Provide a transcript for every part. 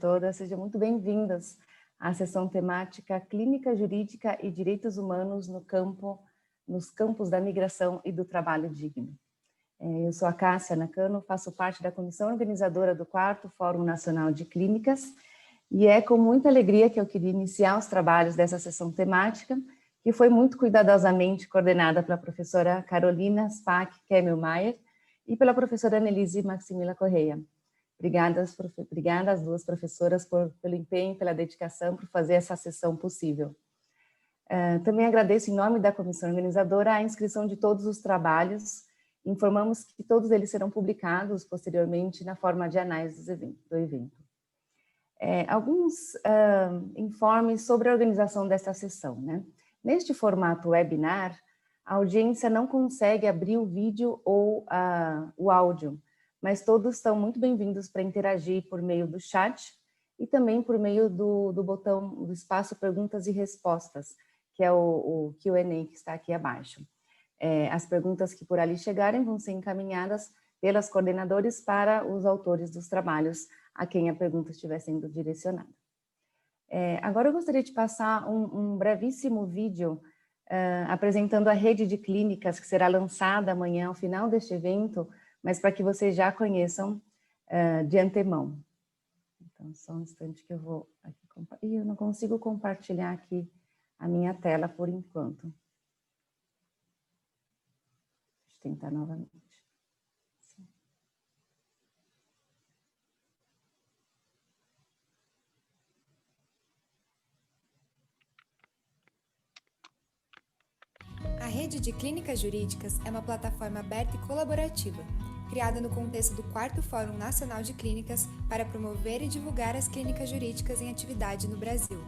todas, sejam muito bem-vindas à sessão temática Clínica Jurídica e Direitos Humanos nos campos da migração e do trabalho digno. Eu sou a Cássia Nakano, faço parte da comissão organizadora do 4º Fórum Nacional de Clínicas e é com muita alegria que eu queria iniciar os trabalhos dessa sessão temática, que foi muito cuidadosamente coordenada pela professora Carolina Spack Kemmelmeier e pela professora Annelise Maximila Correia. Obrigada às duas professoras pelo empenho, pela dedicação, por fazer essa sessão possível. Também agradeço em nome da comissão organizadora a inscrição de todos os trabalhos. Informamos que todos eles serão publicados posteriormente na forma de análise do evento. Alguns informes sobre a organização desta sessão, né? Neste formato webinar, a audiência não consegue abrir o vídeo ou o áudio, mas todos estão muito bem-vindos para interagir por meio do chat e também por meio do botão do espaço perguntas e respostas, que é o Q&A que está aqui abaixo. As perguntas que por ali chegarem vão ser encaminhadas pelas coordenadores para os autores dos trabalhos a quem a pergunta estiver sendo direcionada. Agora eu gostaria de passar um brevíssimo vídeo apresentando a rede de clínicas que será lançada amanhã ao final deste evento, mas para que vocês já conheçam de antemão. Então, só um instante que eu vou aqui compartilhar. Eu não consigo compartilhar aqui a minha tela por enquanto. Deixa eu tentar novamente. A Rede de Clínicas Jurídicas é uma plataforma aberta e colaborativa, criada no contexto do 4º Fórum Nacional de Clínicas para promover e divulgar as clínicas jurídicas em atividade no Brasil.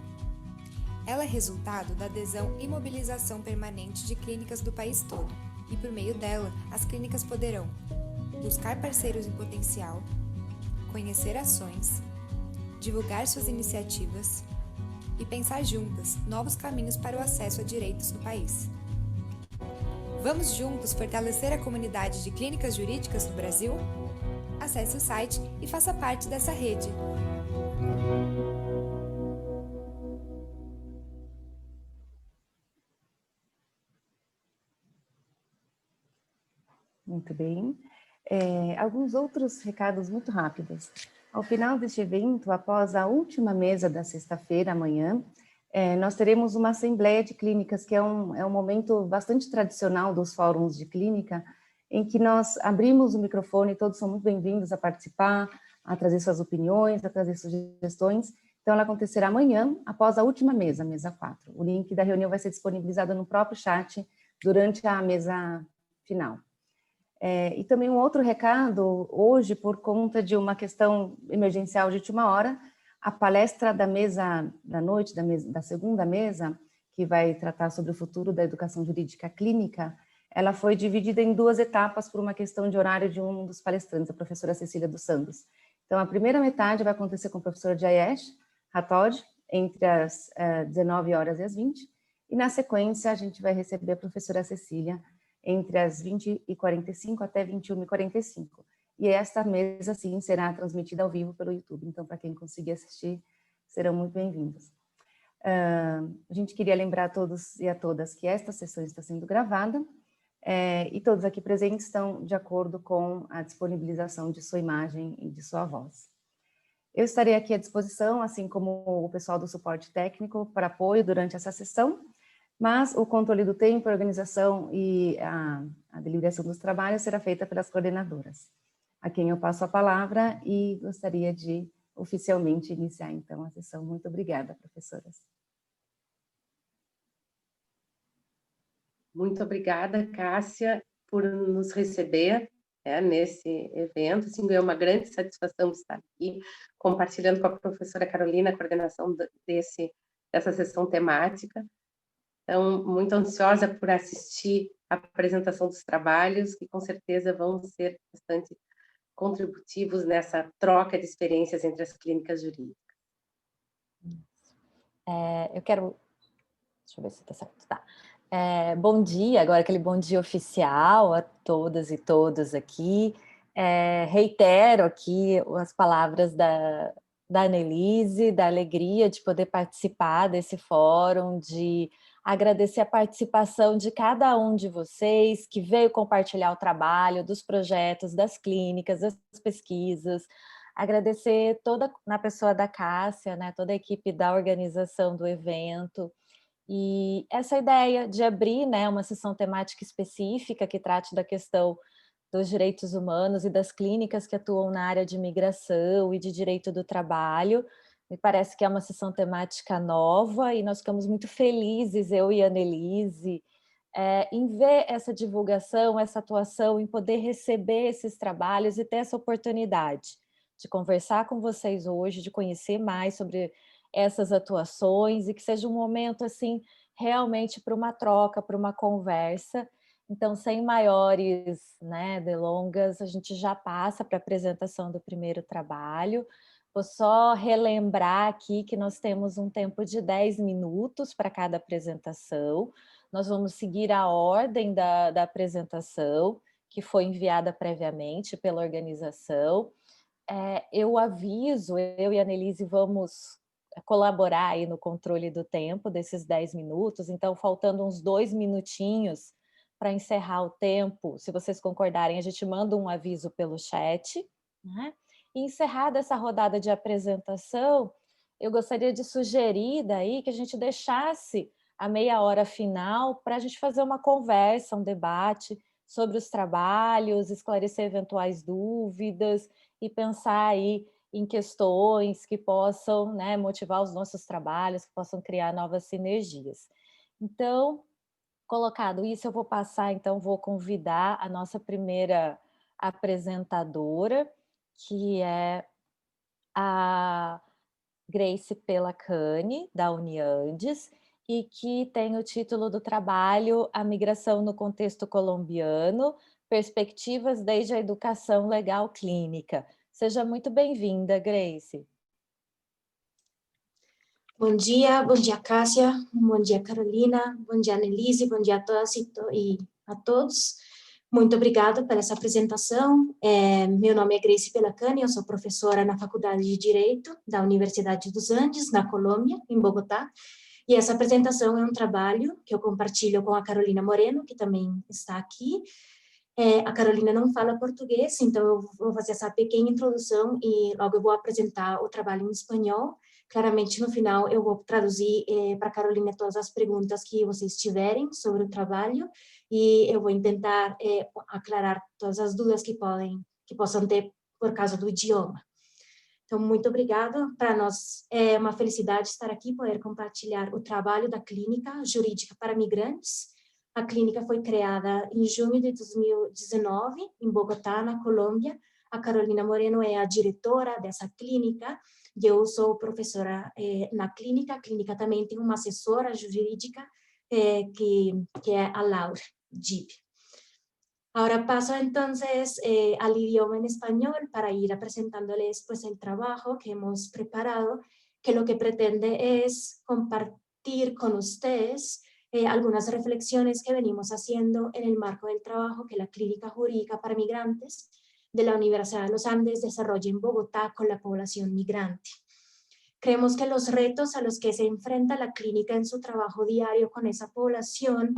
Ela é resultado da adesão e mobilização permanente de clínicas do país todo, e por meio dela, as clínicas poderão buscar parceiros em potencial, conhecer ações, divulgar suas iniciativas e pensar juntas novos caminhos para o acesso a direitos no país. Vamos juntos fortalecer a comunidade de clínicas jurídicas no Brasil? Acesse o site e faça parte dessa rede. Muito bem. Alguns outros recados muito rápidos. Ao final deste evento, após a última mesa da sexta-feira, amanhã, nós teremos uma assembleia de clínicas, que é um momento bastante tradicional dos fóruns de clínica, em que nós abrimos o microfone, todos são muito bem-vindos a participar, a trazer suas opiniões, a trazer sugestões. Então, ela acontecerá amanhã, após a última mesa, mesa 4. O link da reunião vai ser disponibilizado no próprio chat durante a mesa final. E também um outro recado, hoje, por conta de uma questão emergencial de última hora, a palestra da mesa da noite, da segunda mesa, que vai tratar sobre o futuro da educação jurídica clínica, ela foi dividida em 2 etapas por uma questão de horário de um dos palestrantes, a professora Cecília dos Santos. Então, a primeira metade vai acontecer com a professora Jayesh Rathod, entre as 19 horas e as 20, e na sequência a gente vai receber a professora Cecília entre as 20h45 até 21h45. E esta mesa, sim, será transmitida ao vivo pelo YouTube. Então, para quem conseguir assistir, serão muito bem-vindos. A gente queria lembrar a todos e a todas que esta sessão está sendo gravada e todos aqui presentes estão de acordo com a disponibilização de sua imagem e de sua voz. Eu estarei aqui à disposição, assim como o pessoal do suporte técnico, para apoio durante essa sessão, mas o controle do tempo, a organização e a deliberação dos trabalhos será feita pelas coordenadoras, a quem eu passo a palavra e gostaria de oficialmente iniciar, então, a sessão. Muito obrigada, professoras. Muito obrigada, Cássia, por nos receber nesse evento. Assim, é uma grande satisfação estar aqui, compartilhando com a professora Carolina a coordenação dessa sessão temática. Então, muito ansiosa por assistir a apresentação dos trabalhos, que com certeza vão ser bastante contributivos nessa troca de experiências entre as clínicas jurídicas. Deixa eu ver se está certo. Tá. Bom dia, agora aquele bom dia oficial a todas e todos aqui. Reitero aqui as palavras da Annelise, da alegria de poder participar desse fórum, de agradecer a participação de cada um de vocês que veio compartilhar o trabalho, dos projetos, das clínicas, das pesquisas. Agradecer na pessoa da Cássia, né, toda a equipe da organização do evento. E essa ideia de abrir, né, uma sessão temática específica que trate da questão dos direitos humanos e das clínicas que atuam na área de migração e de direito do trabalho. Me parece que é uma sessão temática nova e nós ficamos muito felizes, eu e a Annelise, em ver essa divulgação, essa atuação, em poder receber esses trabalhos e ter essa oportunidade de conversar com vocês hoje, de conhecer mais sobre essas atuações e que seja um momento assim realmente para uma troca, para uma conversa. Então, sem maiores, né, delongas, a gente já passa para a apresentação do primeiro trabalho. Vou só relembrar aqui que nós temos um tempo de 10 minutos para cada apresentação. Nós vamos seguir a ordem da apresentação, que foi enviada previamente pela organização. Eu aviso, eu e a Annelise vamos colaborar aí no controle do tempo desses 10 minutos, então faltando uns 2 minutinhos para encerrar o tempo, se vocês concordarem, a gente manda um aviso pelo chat, né? E encerrada essa rodada de apresentação, eu gostaria de sugerir daí que a gente deixasse a meia hora final para a gente fazer uma conversa, um debate sobre os trabalhos, esclarecer eventuais dúvidas e pensar aí em questões que possam, né, motivar os nossos trabalhos, que possam criar novas sinergias. Então, colocado isso, eu vou passar, então, vou convidar a nossa primeira apresentadora, que é a Grace Pelacani, da Uniandes, e que tem o título do trabalho A Migração no Contexto Colombiano, Perspectivas desde a Educação Legal Clínica. Seja muito bem-vinda, Grace. Bom dia, Cássia, bom dia, Carolina, bom dia, Annelise, bom dia a todas e a todos. Muito obrigada por essa apresentação. Meu nome é Grace Pelacani, eu sou professora na Faculdade de Direito da Universidade dos Andes, na Colômbia, em Bogotá, e essa apresentação é um trabalho que eu compartilho com a Carolina Moreno, que também está aqui. A Carolina não fala português, então eu vou fazer essa pequena introdução e logo eu vou apresentar o trabalho em espanhol. Claramente, no final, eu vou traduzir para a Carolina todas as perguntas que vocês tiverem sobre o trabalho e eu vou tentar aclarar todas as dúvidas que possam ter por causa do idioma. Então, muito obrigada. Para nós é uma felicidade estar aqui, poder compartilhar o trabalho da Clínica Jurídica para Migrantes. A clínica foi criada em junho de 2019, em Bogotá, na Colômbia. A Carolina Moreno é a diretora dessa clínica. Eu sou professora na clínica. A clínica também tem uma assessora jurídica, que é a Laura Gib. Ahora paso entonces al idioma en español para ir presentándoles pues el trabajo que hemos preparado, que lo que pretende es compartir con ustedes algunas reflexiones que venimos haciendo en el marco del trabajo que la Clínica Jurídica para Migrantes de la Universidad de los Andes desarrolla en Bogotá con la población migrante. Creemos que los retos a los que se enfrenta la clínica en su trabajo diario con esa población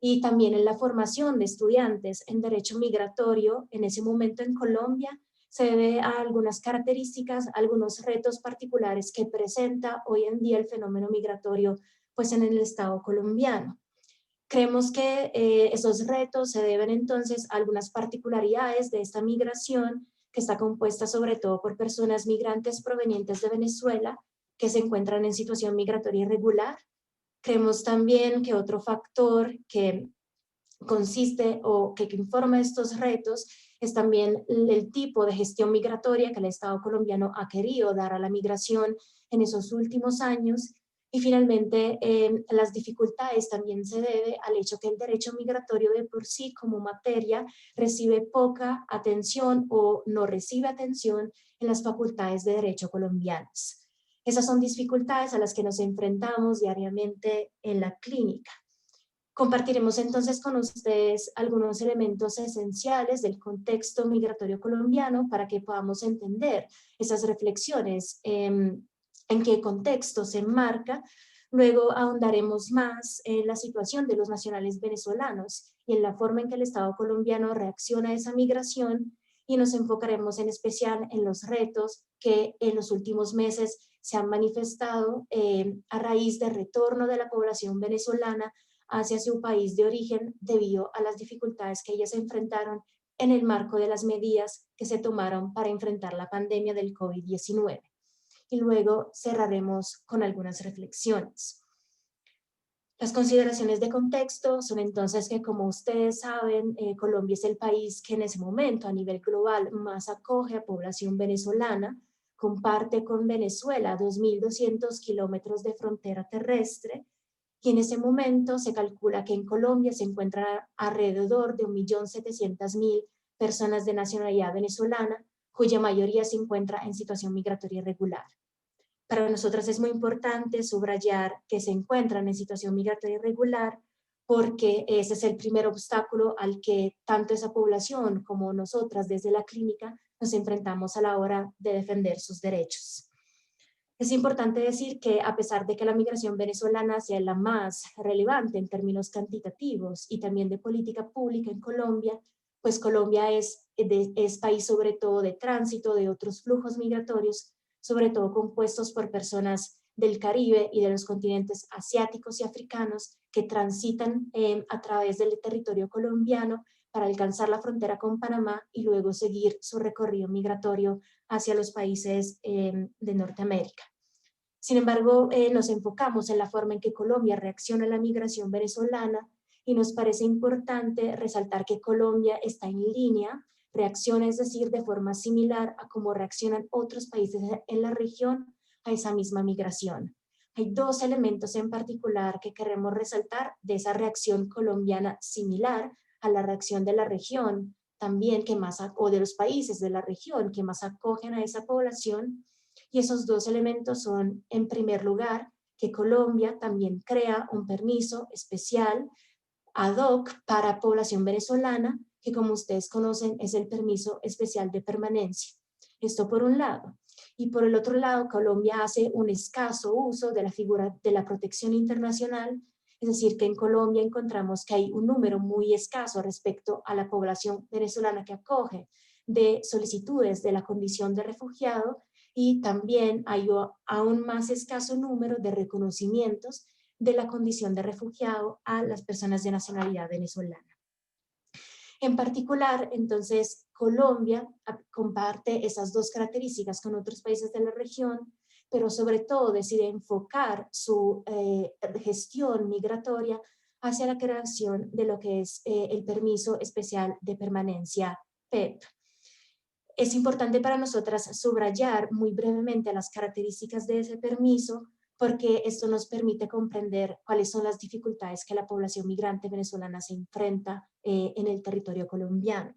y también en la formación de estudiantes en derecho migratorio en ese momento en Colombia se debe a algunas características, algunos retos particulares que presenta hoy en día el fenómeno migratorio pues en el Estado colombiano. Creemos que esos retos se deben entonces a algunas particularidades de esta migración que está compuesta sobre todo por personas migrantes provenientes de Venezuela que se encuentran en situación migratoria irregular. Creemos también que otro factor que consiste o que informa estos retos es también el tipo de gestión migratoria que el Estado colombiano ha querido dar a la migración en esos últimos años. Y finalmente, las dificultades también se debe al hecho que el derecho migratorio de por sí como materia recibe poca atención o no recibe atención en las facultades de derecho colombianas. Esas son dificultades a las que nos enfrentamos diariamente en la clínica. Compartiremos entonces con ustedes algunos elementos esenciales del contexto migratorio colombiano para que podamos entender esas reflexiones, en qué contexto se enmarca. Luego ahondaremos más en la situación de los nacionales venezolanos y en la forma en que el Estado colombiano reacciona a esa migración, y nos enfocaremos en especial en los retos que en los últimos meses se han manifestado a raíz del retorno de la población venezolana hacia su país de origen debido a las dificultades que ellas enfrentaron en el marco de las medidas que se tomaron para enfrentar la pandemia del COVID-19. Y luego cerraremos con algunas reflexiones. Las consideraciones de contexto son entonces que, como ustedes saben, Colombia es el país que en ese momento a nivel global más acoge a población venezolana, comparte con Venezuela 2.200 kilómetros de frontera terrestre, y en ese momento se calcula que en Colombia se encuentran alrededor de 1.700.000 personas de nacionalidad venezolana, cuya mayoría se encuentra en situación migratoria irregular. Para nosotras es muy importante subrayar que se encuentran en situación migratoria irregular porque ese es el primer obstáculo al que tanto esa población como nosotras desde la clínica nos enfrentamos a la hora de defender sus derechos. Es importante decir que a pesar de que la migración venezolana sea la más relevante en términos cuantitativos y también de política pública en Colombia, pues Colombia es país sobre todo de tránsito de otros flujos migratorios, sobre todo compuestos por personas del Caribe y de los continentes asiáticos y africanos que transitan a través del territorio colombiano para alcanzar la frontera con Panamá y luego seguir su recorrido migratorio hacia los países de Norteamérica. Sin embargo, nos enfocamos en la forma en que Colombia reacciona a la migración venezolana y nos parece importante resaltar que Colombia está en línea, reacciona, es decir, de forma similar a cómo reaccionan otros países en la región a esa misma migración. Hay dos elementos en particular que queremos resaltar de esa reacción colombiana similar a la reacción de la región, también o de los países de la región que más acogen a esa población. Y esos dos elementos son, en primer lugar, que Colombia también crea un permiso especial ad hoc para población venezolana, que como ustedes conocen es el permiso especial de permanencia. Esto por un lado. Y por el otro lado, Colombia hace un escaso uso de la figura de la protección internacional, es decir, que en Colombia encontramos que hay un número muy escaso respecto a la población venezolana que acoge de solicitudes de la condición de refugiado, y también hay aún más escaso número de reconocimientos de la condición de refugiado a las personas de nacionalidad venezolana. En particular, entonces, Colombia comparte esas dos características con otros países de la región, pero sobre todo decide enfocar su gestión migratoria hacia la creación de lo que es el permiso especial de permanencia PEP. Es importante para nosotras subrayar muy brevemente las características de ese permiso, porque esto nos permite comprender cuáles son las dificultades que la población migrante venezolana se enfrenta en el territorio colombiano.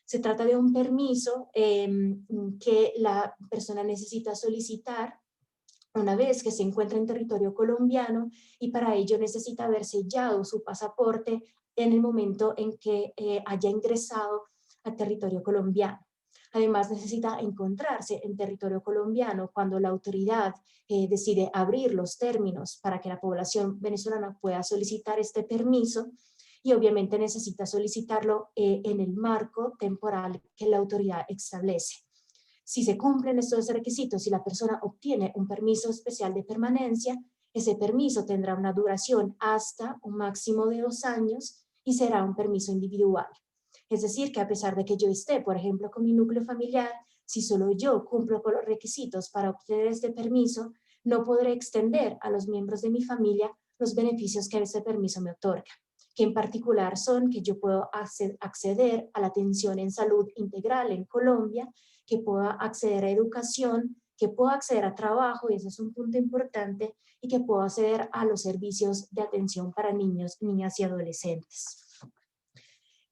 Se trata de un permiso que la persona necesita solicitar una vez que se encuentra en territorio colombiano, y para ello necesita haber sellado su pasaporte en el momento en que haya ingresado al territorio colombiano. Además, necesita encontrarse en territorio colombiano cuando la autoridad decide abrir los términos para que la población venezolana pueda solicitar este permiso, y obviamente necesita solicitarlo en el marco temporal que la autoridad establece. Si se cumplen estos requisitos y la persona obtiene un permiso especial de permanencia, ese permiso tendrá una duración hasta un máximo de 2 años y será un permiso individual. Es decir, que a pesar de que yo esté, por ejemplo, con mi núcleo familiar, si solo yo cumplo con los requisitos para obtener este permiso, no podré extender a los miembros de mi familia los beneficios que este permiso me otorga, que en particular son que yo puedo acceder a la atención en salud integral en Colombia, que pueda acceder a educación, que pueda acceder a trabajo, y ese es un punto importante, y que pueda acceder a los servicios de atención para niños, niñas y adolescentes.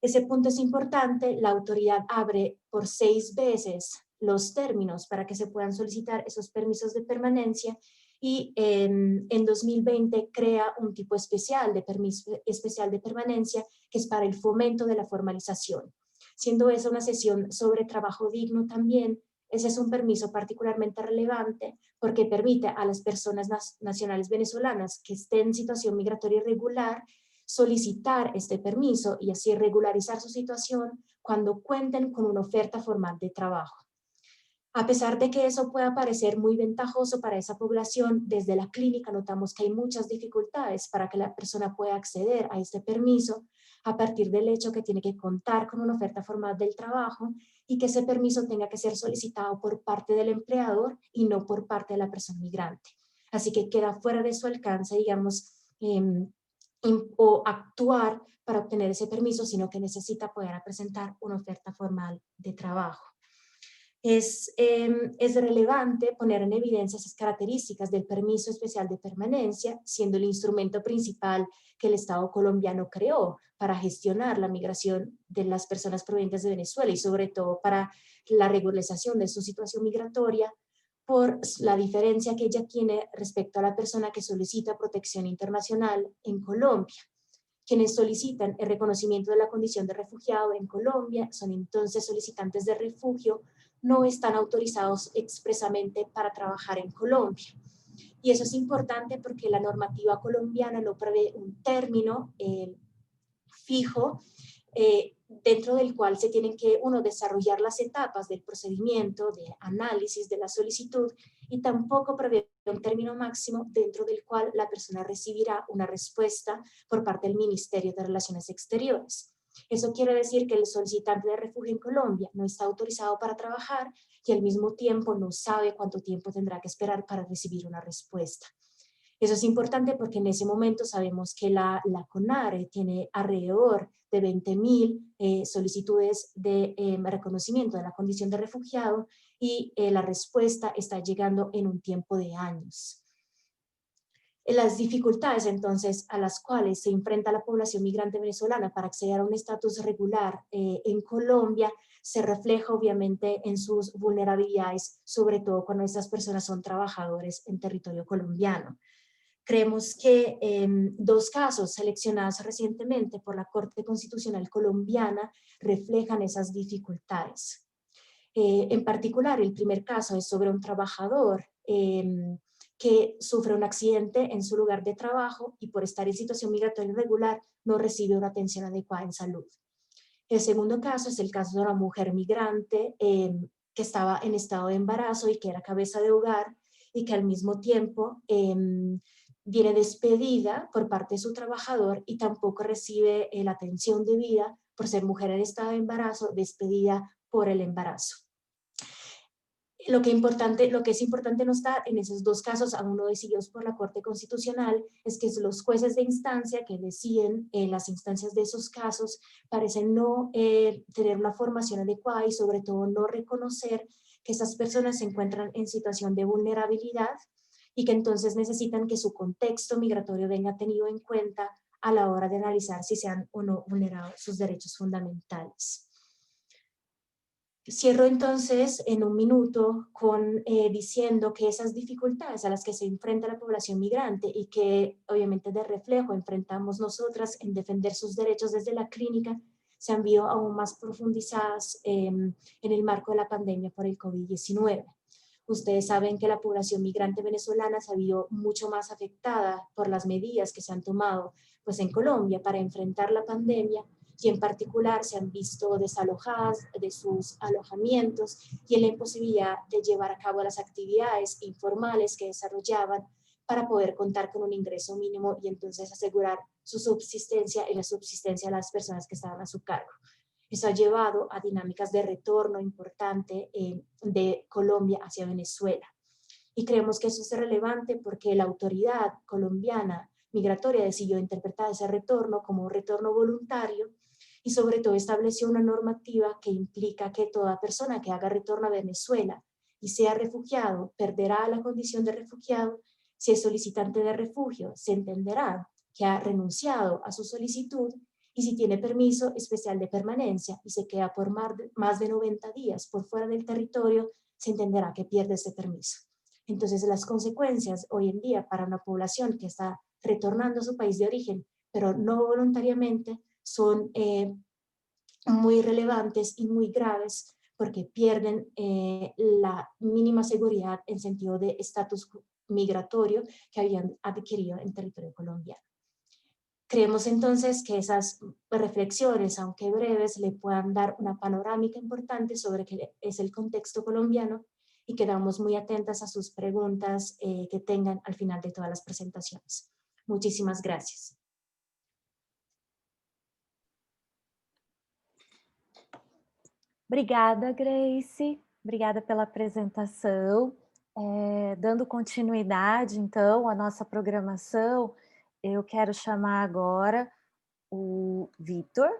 Ese punto es importante. La autoridad abre por 6 veces los términos para que se puedan solicitar esos permisos de permanencia, y en 2020 crea un tipo especial de permiso especial de permanencia que es para el fomento de la formalización. Siendo esa una sesión sobre trabajo digno también, ese es un permiso particularmente relevante porque permite a las personas nacionales venezolanas que estén en situación migratoria irregular solicitar este permiso y así regularizar su situación cuando cuenten con una oferta formal de trabajo. A pesar de que eso pueda parecer muy ventajoso para esa población, desde la clínica notamos que hay muchas dificultades para que la persona pueda acceder a este permiso a partir del hecho que tiene que contar con una oferta formal del trabajo y que ese permiso tenga que ser solicitado por parte del empleador y no por parte de la persona migrante. Así que queda fuera de su alcance, digamos, o actuar para obtener ese permiso, sino que necesita poder presentar una oferta formal de trabajo. Es relevante poner en evidencia esas características del permiso especial de permanencia, siendo el instrumento principal que el Estado colombiano creó para gestionar la migración de las personas provenientes de Venezuela y sobre todo para la regularización de su situación migratoria, por la diferencia que ella tiene respecto a la persona que solicita protección internacional en Colombia. Quienes solicitan el reconocimiento de la condición de refugiado en Colombia son entonces solicitantes de refugio, no están autorizados expresamente para trabajar en Colombia. Y eso es importante porque la normativa colombiana no prevé un término fijo dentro del cual se tienen que, desarrollar las etapas del procedimiento de análisis de la solicitud y tampoco prevé un término máximo dentro del cual la persona recibirá una respuesta por parte del Ministerio de Relaciones Exteriores. Eso quiere decir que el solicitante de refugio en Colombia no está autorizado para trabajar y al mismo tiempo no sabe cuánto tiempo tendrá que esperar para recibir una respuesta. Eso es importante porque en ese momento sabemos que la CONARE tiene alrededor de 20.000 solicitudes de reconocimiento de la condición de refugiado y la respuesta está llegando en un tiempo de años. Las dificultades entonces a las cuales se enfrenta la población migrante venezolana para acceder a un estatus regular en Colombia se refleja obviamente en sus vulnerabilidades, sobre todo cuando estas personas son trabajadores en territorio colombiano. Creemos que dos casos seleccionados recientemente por la Corte Constitucional colombiana reflejan esas dificultades. En particular, el primer caso es sobre un trabajador que sufre un accidente en su lugar de trabajo y por estar en situación migratoria irregular no recibe una atención adecuada en salud. El segundo caso es el caso de una mujer migrante que estaba en estado de embarazo y que era cabeza de hogar y que al mismo tiempo viene despedida por parte de su trabajador y tampoco recibe la atención debida por ser mujer en estado de embarazo, despedida por el embarazo. Lo que es importante notar en esos dos casos, aún no decididos por la Corte Constitucional, es que los jueces de instancia que deciden en las instancias de esos casos parecen no tener una formación adecuada y sobre todo no reconocer que esas personas se encuentran en situación de vulnerabilidad y que entonces necesitan que su contexto migratorio venga tenido en cuenta a la hora de analizar si se han o no vulnerado sus derechos fundamentales. Cierro entonces en un minuto diciendo que esas dificultades a las que se enfrenta la población migrante y que obviamente de reflejo enfrentamos nosotras en defender sus derechos desde la clínica se han visto aún más profundizadas en el marco de la pandemia por el COVID-19. Ustedes saben que la población migrante venezolana se ha visto mucho más afectada por las medidas que se han tomado pues, en Colombia para enfrentar la pandemia y en particular se han visto desalojadas de sus alojamientos y en la imposibilidad de llevar a cabo las actividades informales que desarrollaban para poder contar con un ingreso mínimo y entonces asegurar su subsistencia y la subsistencia de las personas que estaban a su cargo. Eso ha llevado a dinámicas de retorno importante de Colombia hacia Venezuela. Y creemos que eso es relevante porque la autoridad colombiana migratoria decidió interpretar ese retorno como un retorno voluntario y sobre todo estableció una normativa que implica que toda persona que haga retorno a Venezuela y sea refugiado perderá la condición de refugiado. Si es solicitante de refugio, se entenderá que ha renunciado a su solicitud y si tiene permiso especial de permanencia y se queda por más de 90 días por fuera del territorio, se entenderá que pierde ese permiso. Entonces, las consecuencias hoy en día para una población que está retornando a su país de origen, pero no voluntariamente, son muy relevantes y muy graves porque pierden la mínima seguridad en sentido de estatus migratorio que habían adquirido en territorio colombiano. Creemos entonces que esas reflexiones, aunque breves, le puedan dar una panorámica importante sobre qué es el contexto colombiano y quedamos muy atentas a sus preguntas que tengan al final de todas las presentaciones. Muchísimas gracias. Obrigada, Grace. Obrigada pela apresentação. Dando continuidade, então, à nossa programação, eu quero chamar agora o Vitor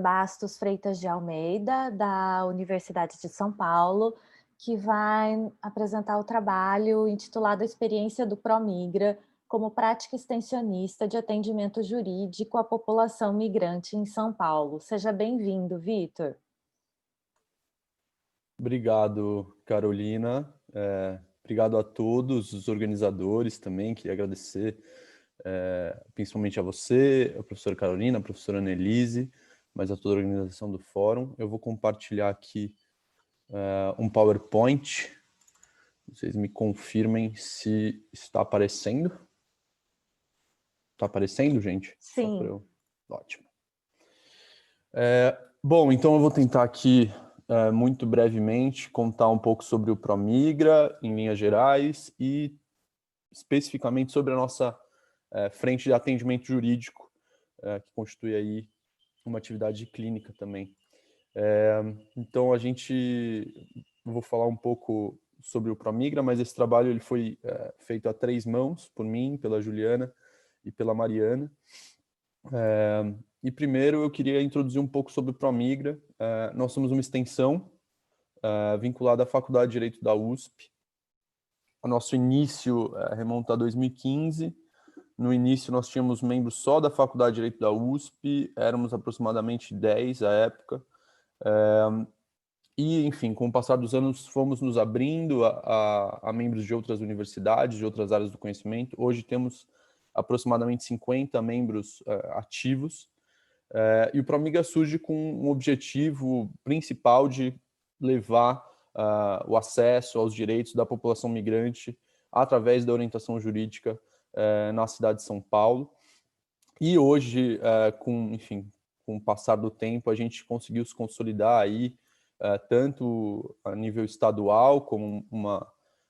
Bastos Freitas de Almeida, da Universidade de São Paulo, que vai apresentar o trabalho intitulado Experiência do Promigra como prática extensionista de atendimento jurídico à população migrante em São Paulo. Seja bem-vindo, Vitor. Obrigado, Carolina. Obrigado a todos os organizadores também. Queria agradecer principalmente a você, a professora Carolina, a professora Annelise, mas a toda a organização do fórum. Eu vou compartilhar aqui um PowerPoint. Vocês me confirmem se está aparecendo. Está aparecendo, gente? Sim. Ótimo. Bom, então eu vou tentar aqui, muito brevemente, contar um pouco sobre o Promigra, em linhas gerais, e especificamente sobre a nossa frente de atendimento jurídico, que constitui aí uma atividade clínica também. Então, vou falar um pouco sobre o Promigra, mas esse trabalho ele foi feito a 3 mãos, por mim, pela Juliana e pela Mariana. E primeiro eu queria introduzir um pouco sobre o Promigra. Nós somos uma extensão vinculada à Faculdade de Direito da USP. O nosso início remonta a 2015. No início nós tínhamos membros só da Faculdade de Direito da USP, éramos aproximadamente 10 à época. E, enfim, com o passar dos anos fomos nos abrindo a membros de outras universidades, de outras áreas do conhecimento. Hoje temos aproximadamente 50 membros ativos. E o Promigra surge com um objetivo principal de levar o acesso aos direitos da população migrante através da orientação jurídica na cidade de São Paulo. E hoje, com o passar do tempo, a gente conseguiu se consolidar aí, tanto a nível estadual, como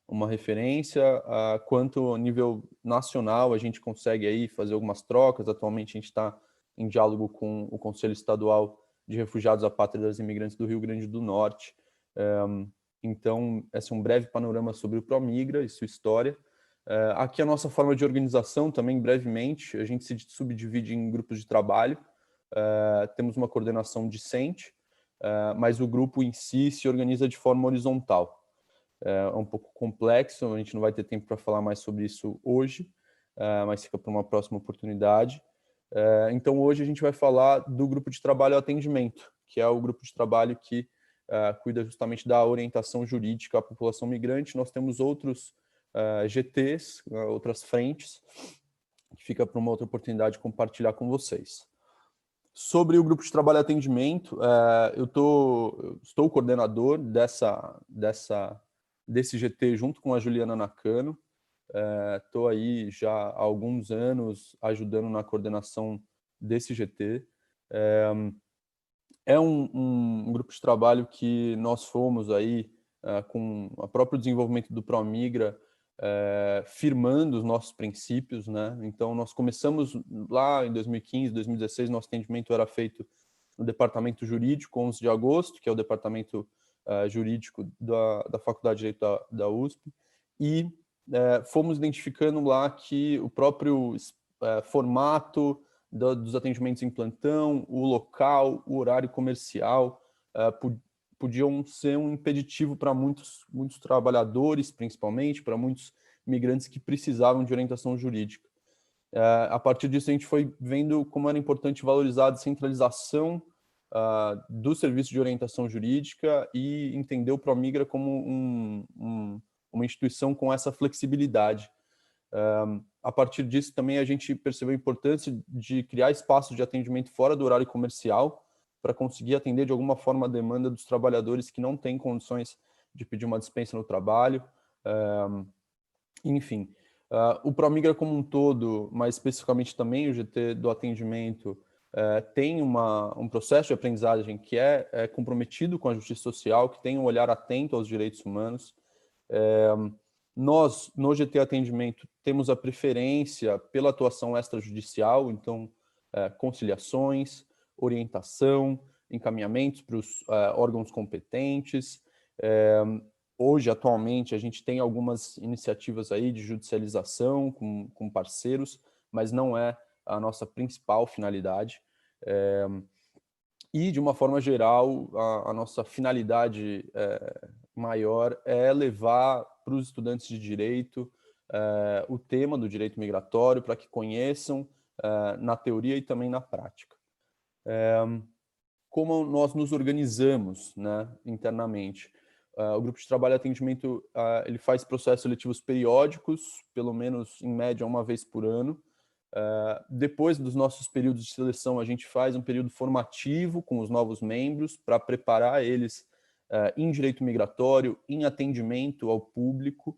uma referência, quanto a nível nacional. A gente consegue aí fazer algumas trocas. Atualmente a gente está em diálogo com o Conselho Estadual de Refugiados, Apátridas e Imigrantes do Rio Grande do Norte. Então, esse é um breve panorama sobre o Promigra e sua história. Aqui a nossa forma de organização também, brevemente, a gente se subdivide em grupos de trabalho. Temos uma coordenação discente, mas o grupo em si se organiza de forma horizontal. É um pouco complexo, a gente não vai ter tempo para falar mais sobre isso hoje, mas fica para uma próxima oportunidade. Então, hoje a gente vai falar do grupo de trabalho atendimento, que é o grupo de trabalho que cuida justamente da orientação jurídica à população migrante. Nós temos outros GTs, outras frentes, que fica para uma outra oportunidade de compartilhar com vocês. Sobre o grupo de trabalho atendimento, eu estou coordenador desse GT junto com a Juliana Nakano. Estou aí já há alguns anos ajudando na coordenação desse GT. É um grupo de trabalho que nós fomos aí com o próprio desenvolvimento do Promigra, firmando os nossos princípios, né? Então, nós começamos lá em 2015, 2016, nosso atendimento era feito no Departamento Jurídico, 11 de agosto, que é o departamento jurídico da Faculdade de Direito da USP, e fomos identificando lá que o próprio formato dos atendimentos em plantão, o local, o horário comercial, podiam ser um impeditivo para muitos trabalhadores, principalmente, para muitos migrantes que precisavam de orientação jurídica. A partir disso, a gente foi vendo como era importante valorizar a descentralização do serviço de orientação jurídica e entender o Promigra como uma instituição com essa flexibilidade. A partir disso, também a gente percebeu a importância de criar espaços de atendimento fora do horário comercial para conseguir atender de alguma forma a demanda dos trabalhadores que não têm condições de pedir uma dispensa no trabalho. Enfim, o Promigra como um todo, mas especificamente também o GT do atendimento, tem um processo de aprendizagem que é comprometido com a justiça social, que tem um olhar atento aos direitos humanos. Nós, no GT Atendimento, temos a preferência pela atuação extrajudicial, então, conciliações, orientação, encaminhamentos para os órgãos competentes. Hoje, atualmente, a gente tem algumas iniciativas aí de judicialização com parceiros, mas não é a nossa principal finalidade. E, de uma forma geral, a nossa finalidade maior é levar para os estudantes de direito o tema do direito migratório para que conheçam na teoria e também na prática. Como nós nos organizamos, né, internamente? O Grupo de Trabalho e Atendimento ele faz processos seletivos periódicos, pelo menos em média uma vez por ano. Depois dos nossos períodos de seleção, a gente faz um período formativo com os novos membros para preparar eles em direito migratório, em atendimento ao público.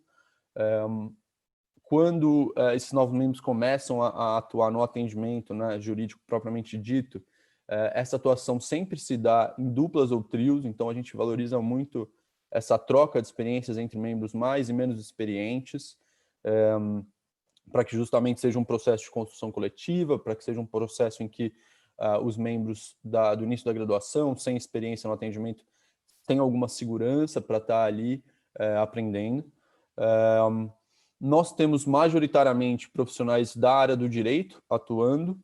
Quando esses novos membros começam a atuar no atendimento, né, jurídico propriamente dito, essa atuação sempre se dá em duplas ou trios, então a gente valoriza muito essa troca de experiências entre membros mais e menos experientes, para que justamente seja um processo de construção coletiva, para que seja um processo em que os membros do início da graduação, sem experiência no atendimento, tenham alguma segurança para estar ali aprendendo. Nós temos majoritariamente profissionais da área do direito atuando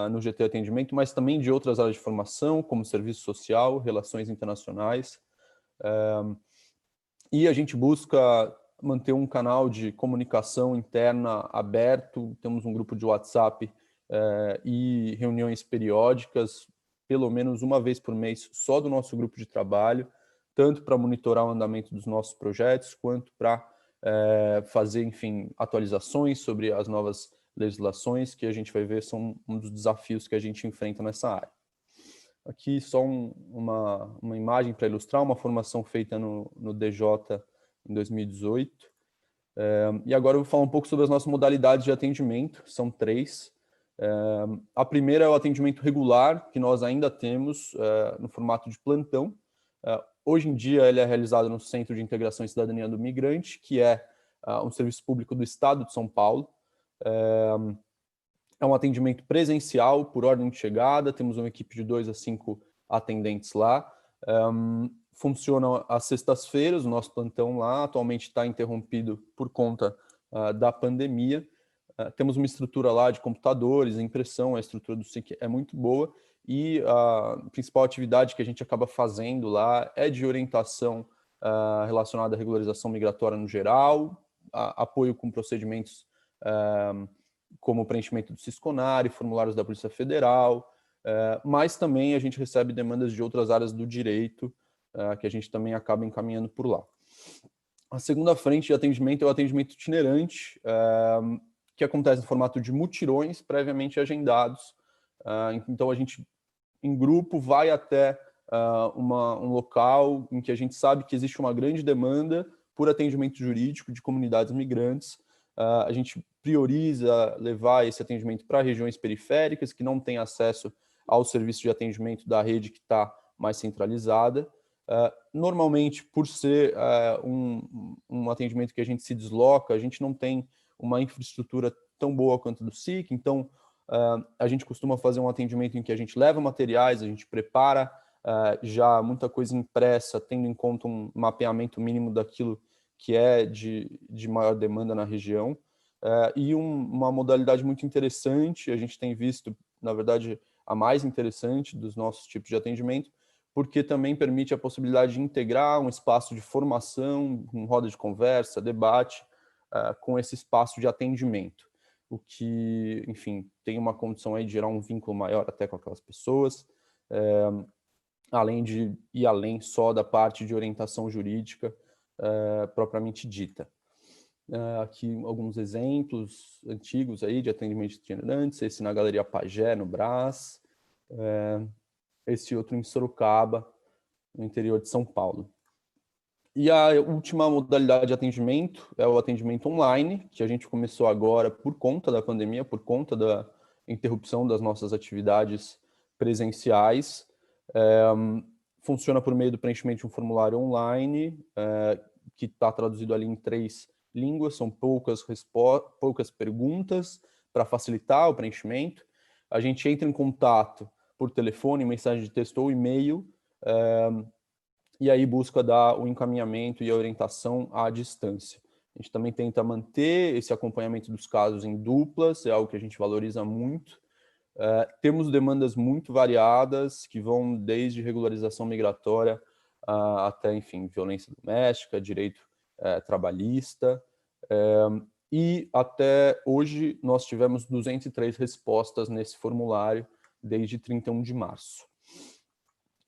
no GT Atendimento, mas também de outras áreas de formação, como serviço social, relações internacionais. E a gente busca manter um canal de comunicação interna aberto, temos um grupo de WhatsApp e reuniões periódicas, pelo menos uma vez por mês, só do nosso grupo de trabalho, tanto para monitorar o andamento dos nossos projetos, quanto para fazer, enfim, atualizações sobre as novas legislações, que a gente vai ver são um dos desafios que a gente enfrenta nessa área. Aqui só uma imagem para ilustrar, uma formação feita no DJ em 2018. E agora eu vou falar um pouco sobre as nossas modalidades de atendimento, são 3. A primeira é o atendimento regular, que nós ainda temos no formato de plantão. Hoje em dia ele é realizado no Centro de Integração e Cidadania do Migrante, que é um serviço público do Estado de São Paulo. É um atendimento presencial, por ordem de chegada, temos uma equipe de 2 a 5 atendentes lá. Funciona às sextas-feiras, o nosso plantão lá, atualmente está interrompido por conta da pandemia. Temos uma estrutura lá de computadores, impressão, a estrutura do SIC é muito boa, e a principal atividade que a gente acaba fazendo lá é de orientação relacionada à regularização migratória no geral, apoio com procedimentos como o preenchimento do Sisconari, formulários da Polícia Federal, mas também a gente recebe demandas de outras áreas do direito, que a gente também acaba encaminhando por lá. A segunda frente de atendimento é o atendimento itinerante, que acontece no formato de mutirões previamente agendados. Então, a gente, em grupo, vai até um local em que a gente sabe que existe uma grande demanda por atendimento jurídico de comunidades migrantes. A gente prioriza levar esse atendimento para regiões periféricas que não têm acesso ao serviço de atendimento da rede que está mais centralizada. Normalmente, por ser um atendimento que a gente se desloca, a gente não tem uma infraestrutura tão boa quanto do SIC, então a gente costuma fazer um atendimento em que a gente leva materiais, a gente prepara já muita coisa impressa, tendo em conta um mapeamento mínimo daquilo que é de maior demanda na região, e uma modalidade muito interessante, a gente tem visto, na verdade, a mais interessante dos nossos tipos de atendimento, porque também permite a possibilidade de integrar um espaço de formação, roda de conversa, debate, com esse espaço de atendimento, o que, enfim, tem uma condição aí de gerar um vínculo maior até com aquelas pessoas, além de ir além só da parte de orientação jurídica, propriamente dita. Aqui alguns exemplos antigos aí de atendimento itinerantes, esse na Galeria Pagé, no Brás, esse outro em Sorocaba, no interior de São Paulo. E a última modalidade de atendimento é o atendimento online, que a gente começou agora por conta da pandemia, por conta da interrupção das nossas atividades presenciais. Funciona por meio do preenchimento de um formulário online, que está traduzido ali em 3 línguas, são poucas perguntas para facilitar o preenchimento. A gente entra em contato por telefone, mensagem de texto ou e-mail, e aí busca dar o encaminhamento e a orientação à distância. A gente também tenta manter esse acompanhamento dos casos em duplas, é algo que a gente valoriza muito. Temos demandas muito variadas, que vão desde regularização migratória até, enfim, violência doméstica, direito trabalhista. E até hoje nós tivemos 203 respostas nesse formulário desde 31 de março.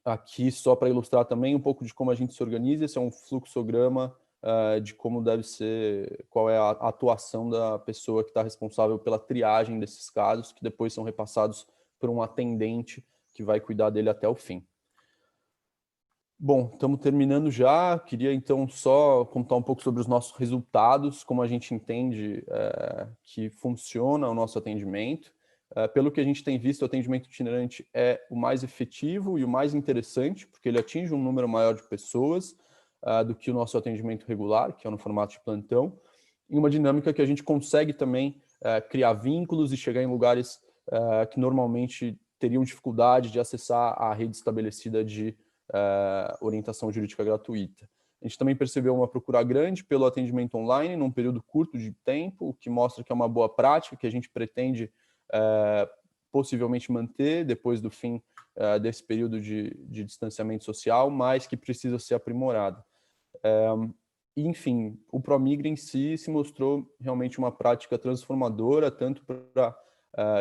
Aqui, só para ilustrar também um pouco de como a gente se organiza, esse é um fluxograma de como deve ser, qual é a atuação da pessoa que está responsável pela triagem desses casos, que depois são repassados por um atendente que vai cuidar dele até o fim. Bom, estamos terminando já. Queria então só contar um pouco sobre os nossos resultados, como a gente entende que funciona o nosso atendimento. Pelo que a gente tem visto, o atendimento itinerante é o mais efetivo e o mais interessante, porque ele atinge um número maior de pessoas do que o nosso atendimento regular, que é no formato de plantão, em uma dinâmica que a gente consegue também criar vínculos e chegar em lugares que normalmente teriam dificuldade de acessar a rede estabelecida de orientação jurídica gratuita. A gente também percebeu uma procura grande pelo atendimento online num período curto de tempo, o que mostra que é uma boa prática, que a gente pretende possivelmente manter depois do fim desse período de distanciamento social, mas que precisa ser aprimorado. Enfim, o Promigra em si se mostrou realmente uma prática transformadora, tanto para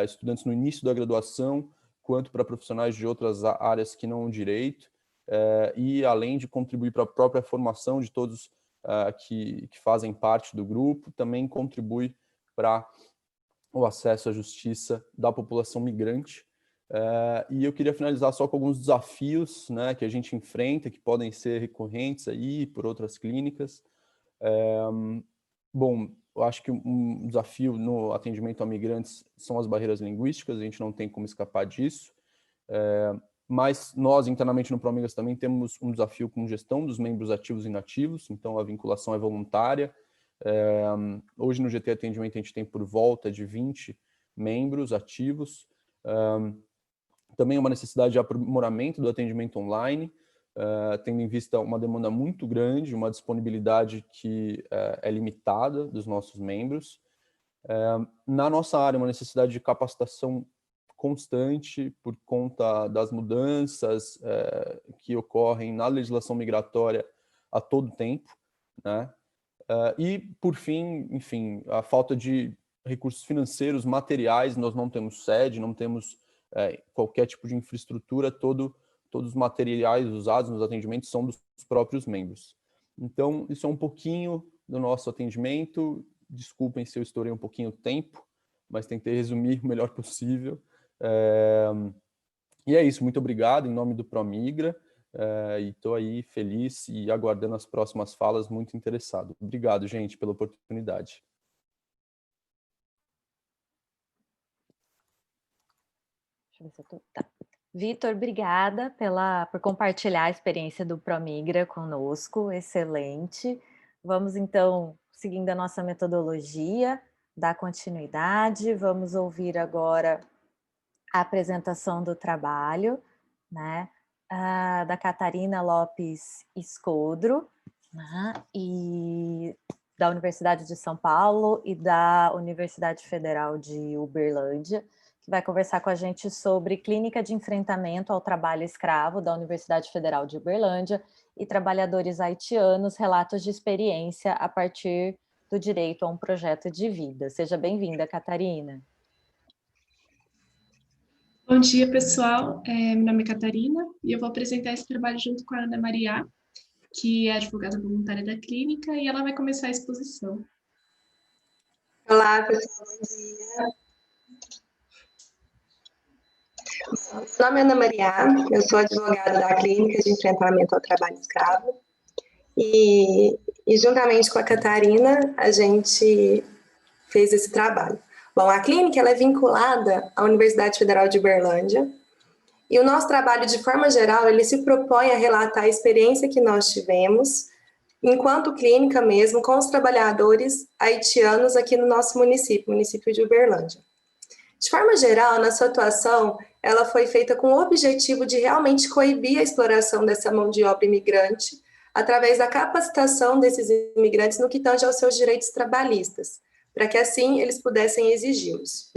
estudantes no início da graduação, quanto para profissionais de outras áreas que não o direito, e além de contribuir para a própria formação de todos que fazem parte do grupo, também contribui para o acesso à justiça da população migrante. E eu queria finalizar só com alguns desafios, né, que a gente enfrenta, que podem ser recorrentes aí por outras clínicas. Bom, eu acho que um desafio no atendimento a migrantes são as barreiras linguísticas, a gente não tem como escapar disso. Mas nós, internamente no Promigas, também temos um desafio com gestão dos membros ativos e inativos, então a vinculação é voluntária. Hoje no GT Atendimento a gente tem por volta de 20 membros ativos. Também uma necessidade de aprimoramento do atendimento online, tendo em vista uma demanda muito grande, uma disponibilidade que é limitada dos nossos membros. Na nossa área, uma necessidade de capacitação constante por conta das mudanças que ocorrem na legislação migratória a todo tempo, né? E, por fim, enfim, a falta de recursos financeiros, materiais, nós não temos sede, não temos qualquer tipo de infraestrutura, todos os materiais usados nos atendimentos são dos próprios membros. Então, isso é um pouquinho do nosso atendimento. Desculpem se eu estourei um pouquinho o tempo, mas tentei resumir o melhor possível. E é isso, muito obrigado em nome do Promigra. E estou aí feliz e aguardando as próximas falas, muito interessado. Obrigado, gente, pela oportunidade. Deixa eu ver se eu tô... Tá. Vitor, obrigada por compartilhar a experiência do Promigra conosco, excelente. Vamos então, seguindo a nossa metodologia, dar continuidade, vamos ouvir agora a apresentação do trabalho, né? Da Catarina Lopes Escodro, né, e da Universidade de São Paulo e da Universidade Federal de Uberlândia, que vai conversar com a gente sobre clínica de enfrentamento ao trabalho escravo da Universidade Federal de Uberlândia e trabalhadores haitianos, relatos de experiência a partir do direito a um projeto de vida. Seja bem-vinda, Catarina. Bom dia, pessoal. Meu nome é Catarina e eu vou apresentar esse trabalho junto com a Ana Maria, que é advogada voluntária da clínica, e ela vai começar a exposição. Olá, pessoal, bom dia. Meu nome é Ana Maria, eu sou advogada da Clínica de Enfrentamento ao Trabalho Escravo e juntamente com a Catarina, a gente fez esse trabalho. Bom, a clínica ela é vinculada à Universidade Federal de Uberlândia e o nosso trabalho, de forma geral, ele se propõe a relatar a experiência que nós tivemos enquanto clínica mesmo, com os trabalhadores haitianos aqui no nosso município de Uberlândia. De forma geral, nossa atuação ela foi feita com o objetivo de realmente coibir a exploração dessa mão de obra imigrante através da capacitação desses imigrantes no que tange aos seus direitos trabalhistas, para que assim eles pudessem exigi-los.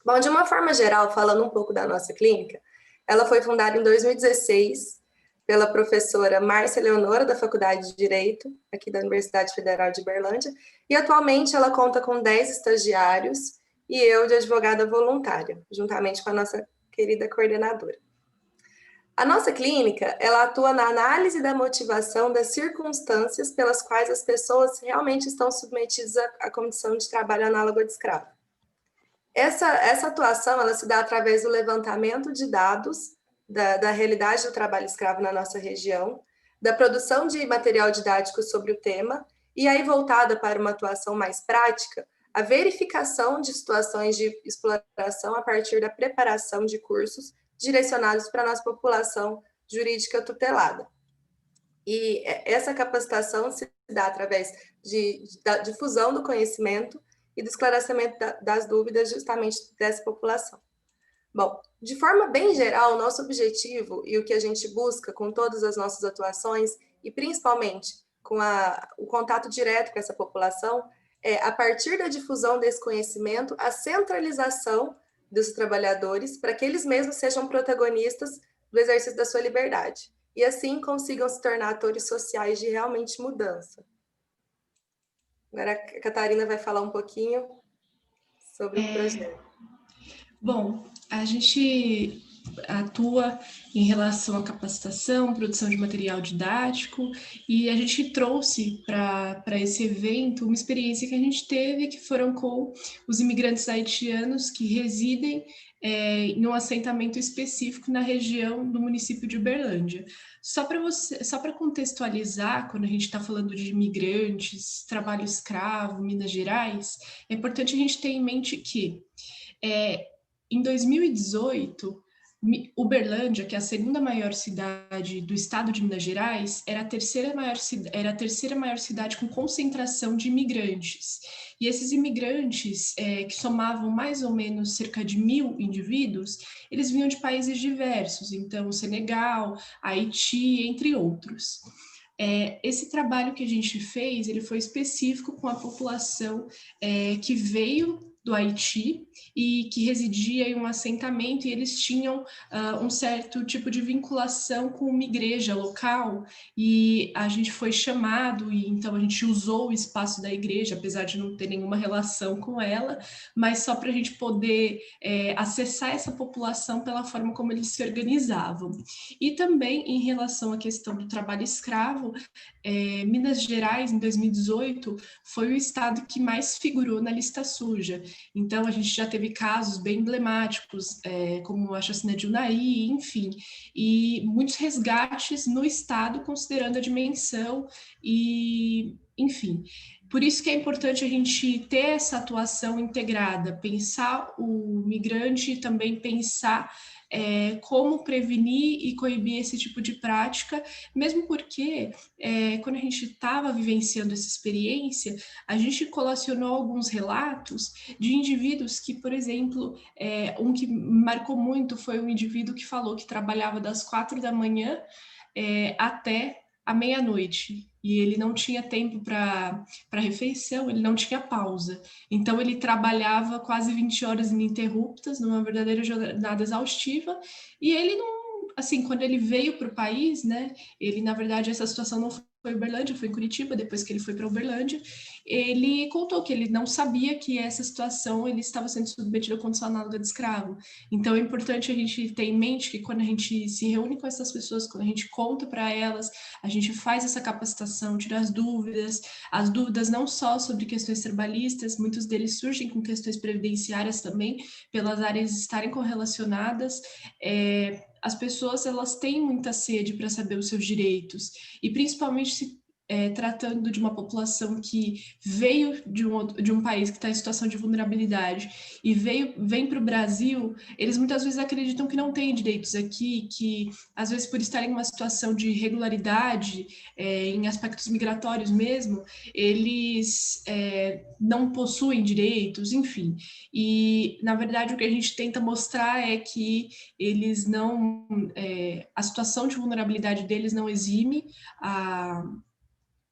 Bom, de uma forma geral, falando um pouco da nossa clínica, ela foi fundada em 2016 pela professora Márcia Leonora, da Faculdade de Direito, aqui da Universidade Federal de Uberlândia, e atualmente ela conta com 10 estagiários e eu de advogada voluntária, juntamente com a nossa querida coordenadora. A nossa clínica, ela atua na análise da motivação das circunstâncias pelas quais as pessoas realmente estão submetidas à condição de trabalho análogo de escravo. Essa atuação, ela se dá através do levantamento de dados da realidade do trabalho escravo na nossa região, da produção de material didático sobre o tema, e aí voltada para uma atuação mais prática, a verificação de situações de exploração a partir da preparação de cursos direcionados para a nossa população jurídica tutelada. E essa capacitação se dá através da difusão do conhecimento e do esclarecimento das dúvidas justamente dessa população. Bom, de forma bem geral, o nosso objetivo e o que a gente busca com todas as nossas atuações, e principalmente com o contato direto com essa população, é, a partir da difusão desse conhecimento, a centralização dos trabalhadores para que eles mesmos sejam protagonistas do exercício da sua liberdade e assim consigam se tornar atores sociais de realmente mudança. Agora a Catarina vai falar um pouquinho sobre o projeto. Bom, a gente atua em relação à capacitação, produção de material didático, e a gente trouxe para esse evento uma experiência que a gente teve, que foram com os imigrantes haitianos que residem em um assentamento específico na região do município de Uberlândia. Só para contextualizar, quando a gente está falando de imigrantes, trabalho escravo, Minas Gerais, é importante a gente ter em mente que em 2018, Uberlândia, que é a segunda maior cidade do estado de Minas Gerais, era a terceira maior cidade com concentração de imigrantes. E esses imigrantes, que somavam mais ou menos cerca de 1.000 indivíduos, eles vinham de países diversos, então Senegal, Haiti, entre outros. Esse trabalho que a gente fez, ele foi específico com a população que veio do Haiti e que residia em um assentamento, e eles tinham um certo tipo de vinculação com uma igreja local, e a gente foi chamado, e então a gente usou o espaço da igreja, apesar de não ter nenhuma relação com ela, mas só para a gente poder acessar essa população pela forma como eles se organizavam. E também em relação à questão do trabalho escravo, Minas Gerais, em 2018, foi o estado que mais figurou na lista suja. Então, a gente já teve casos bem emblemáticos, como a chacina de Unai, enfim, e muitos resgates no estado, considerando a dimensão e, enfim. Por isso que é importante a gente ter essa atuação integrada, pensar o migrante e também pensar como prevenir e coibir esse tipo de prática, mesmo porque quando a gente estava vivenciando essa experiência, a gente colacionou alguns relatos de indivíduos que, por exemplo, um que marcou muito foi um indivíduo que falou que trabalhava das 4 da manhã até à meia-noite, e ele não tinha tempo para refeição, ele não tinha pausa. Então, ele trabalhava quase 20 horas ininterruptas, numa verdadeira jornada exaustiva, e ele não, assim, quando ele veio para o país, né, ele, na verdade, essa situação não foi Uberlândia, foi em Curitiba, depois que ele foi para Uberlândia, ele contou que ele não sabia que essa situação ele estava sendo submetido à condição análoga de escravo. Então é importante a gente ter em mente que quando a gente se reúne com essas pessoas, quando a gente conta para elas, a gente faz essa capacitação, tira as dúvidas não só sobre questões trabalhistas, muitos deles surgem com questões previdenciárias também, pelas áreas estarem correlacionadas. As pessoas elas têm muita sede para saber os seus direitos, e principalmente se tratando de uma população que veio de um país que está em situação de vulnerabilidade e vem para o Brasil, eles muitas vezes acreditam que não têm direitos aqui, que às vezes por estarem em uma situação de irregularidade, em aspectos migratórios mesmo, eles não possuem direitos, enfim. E, na verdade, o que a gente tenta mostrar é que eles não... a situação de vulnerabilidade deles não exime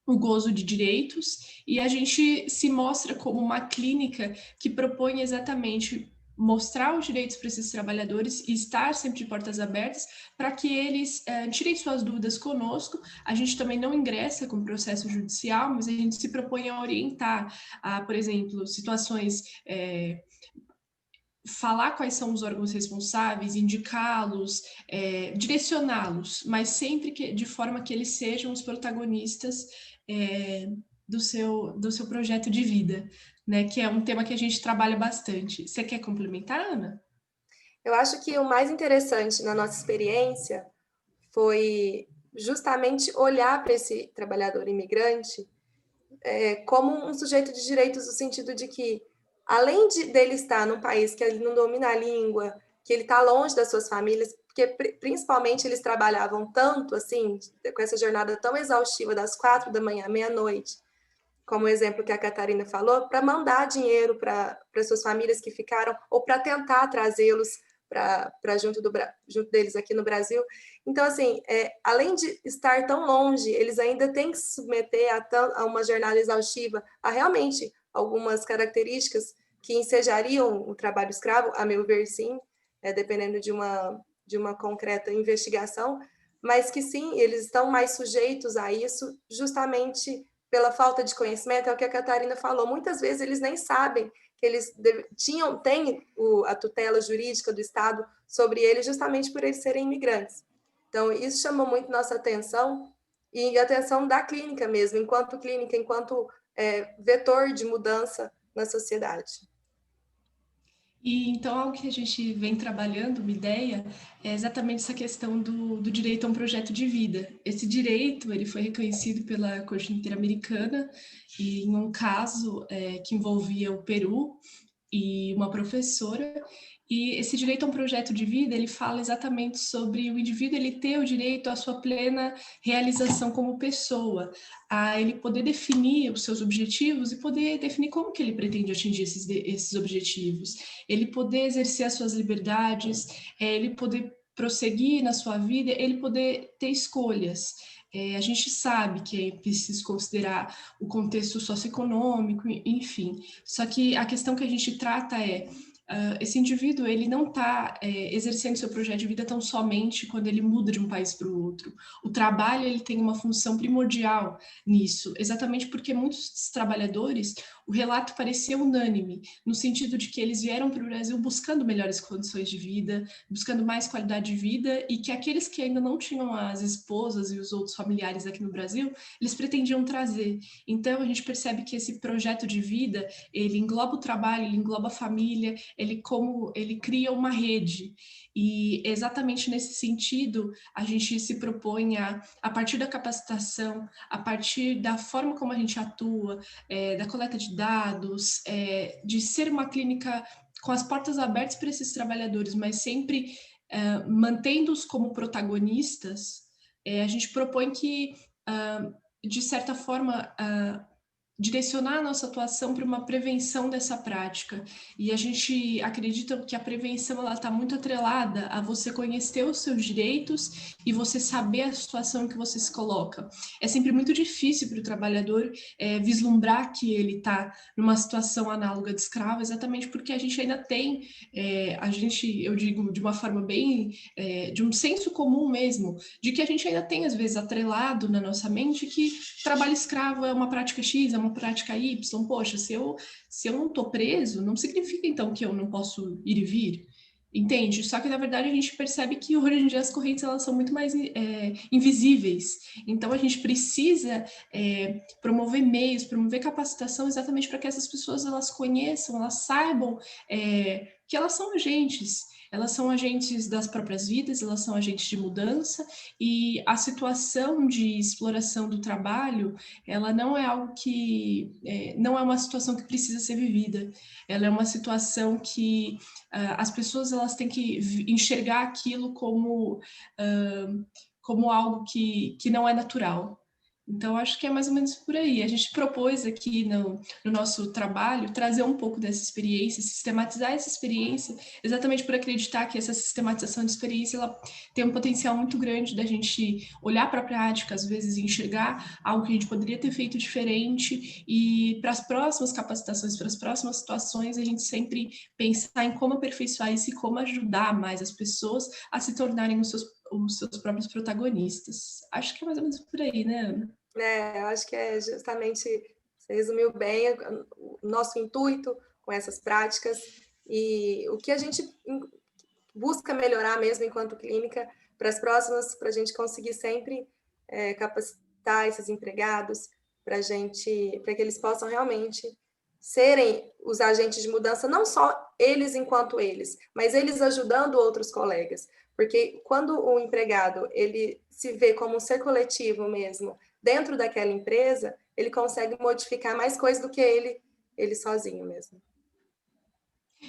o gozo de direitos, e a gente se mostra como uma clínica que propõe exatamente mostrar os direitos para esses trabalhadores e estar sempre de portas abertas para que eles tirem suas dúvidas conosco. A gente também não ingressa com processo judicial, mas a gente se propõe a orientar, por exemplo, situações... falar quais são os órgãos responsáveis, indicá-los, direcioná-los, mas sempre de forma que eles sejam os protagonistas do seu projeto de vida, né? Que é um tema que a gente trabalha bastante. Você quer complementar, Ana? Eu acho que o mais interessante na nossa experiência foi justamente olhar para esse trabalhador imigrante como um sujeito de direitos, no sentido de que, além dele estar num país que ele não domina a língua, que ele está longe das suas famílias, porque principalmente eles trabalhavam tanto, assim, com essa jornada tão exaustiva das 4 da manhã à meia-noite, como o exemplo que a Catarina falou, para mandar dinheiro para suas famílias que ficaram, ou para tentar trazê-los para junto deles aqui no Brasil. Então, assim, além de estar tão longe, eles ainda têm que se submeter a uma jornada exaustiva, a realmente algumas características que ensejariam o trabalho escravo, a meu ver, sim, dependendo de uma concreta investigação, mas que sim, eles estão mais sujeitos a isso justamente pela falta de conhecimento. É o que a Catarina falou, muitas vezes eles nem sabem que eles têm a tutela jurídica do Estado sobre eles, justamente por eles serem imigrantes. Então, isso chamou muito nossa atenção, e a atenção da clínica mesmo, enquanto clínica, enquanto vetor de mudança na sociedade. E então, algo que a gente vem trabalhando, uma ideia, é exatamente essa questão do direito a um projeto de vida. Esse direito ele foi reconhecido pela Corte Interamericana e em um caso que envolvia o Peru e uma professora. E esse direito a um projeto de vida, ele fala exatamente sobre o indivíduo ele ter o direito à sua plena realização como pessoa, a ele poder definir os seus objetivos e poder definir como que ele pretende atingir esses objetivos, ele poder exercer as suas liberdades, ele poder prosseguir na sua vida, ele poder ter escolhas. A gente sabe que é preciso considerar o contexto socioeconômico, enfim. Só que a questão que a gente trata esse indivíduo ele não está exercendo seu projeto de vida tão somente quando ele muda de um país para o outro. O trabalho ele tem uma função primordial nisso, exatamente porque muitos trabalhadores, o relato parecia unânime, no sentido de que eles vieram para o Brasil buscando melhores condições de vida, buscando mais qualidade de vida, e que aqueles que ainda não tinham as esposas e os outros familiares aqui no Brasil, eles pretendiam trazer. Então, a gente percebe que esse projeto de vida, ele engloba o trabalho, ele engloba a família, ele cria uma rede. E exatamente nesse sentido, a gente se propõe a partir da capacitação, a partir da forma como a gente atua, da coleta de dados, de ser uma clínica com as portas abertas para esses trabalhadores, mas sempre mantendo-os como protagonistas, a gente propõe que, de certa forma, direcionar a nossa atuação para uma prevenção dessa prática. E a gente acredita que a prevenção está muito atrelada a você conhecer os seus direitos e você saber a situação em que você se coloca. É sempre muito difícil para o trabalhador vislumbrar que ele está numa situação análoga de escravo, exatamente porque a gente ainda tem, eu digo de uma forma bem, de um senso comum mesmo, de que a gente ainda tem, às vezes, atrelado na nossa mente que trabalho escravo é uma prática X, é uma prática Y. Poxa, se eu não estou preso, não significa, então, que eu não posso ir e vir. Entende? Só que, na verdade, a gente percebe que hoje em dia as correntes elas são muito mais invisíveis. Então, a gente precisa promover meios, promover capacitação exatamente para que essas pessoas elas conheçam, elas saibam que elas são agentes das próprias vidas, elas são agentes de mudança, e a situação de exploração do trabalho, ela não é algo que, não é uma situação que precisa ser vivida, ela é uma situação que as pessoas elas têm que enxergar aquilo como algo que não é natural. Então, acho que é mais ou menos por aí. A gente propôs aqui no nosso trabalho trazer um pouco dessa experiência, sistematizar essa experiência, exatamente por acreditar que essa sistematização de experiência ela tem um potencial muito grande da gente olhar para a prática, às vezes enxergar algo que a gente poderia ter feito diferente, e para as próximas capacitações, para as próximas situações, a gente sempre pensar em como aperfeiçoar isso e como ajudar mais as pessoas a se tornarem os seus próprios protagonistas. Acho que é mais ou menos por aí, né, Ana? Eu acho que é justamente, você resumiu bem o nosso intuito com essas práticas e o que a gente busca melhorar mesmo enquanto clínica para as próximas, para a gente conseguir sempre capacitar esses empregados, para que eles possam realmente serem os agentes de mudança, não só eles enquanto eles, mas eles ajudando outros colegas. Porque quando o empregado ele se vê como um ser coletivo mesmo, dentro daquela empresa, ele consegue modificar mais coisas do que ele sozinho mesmo.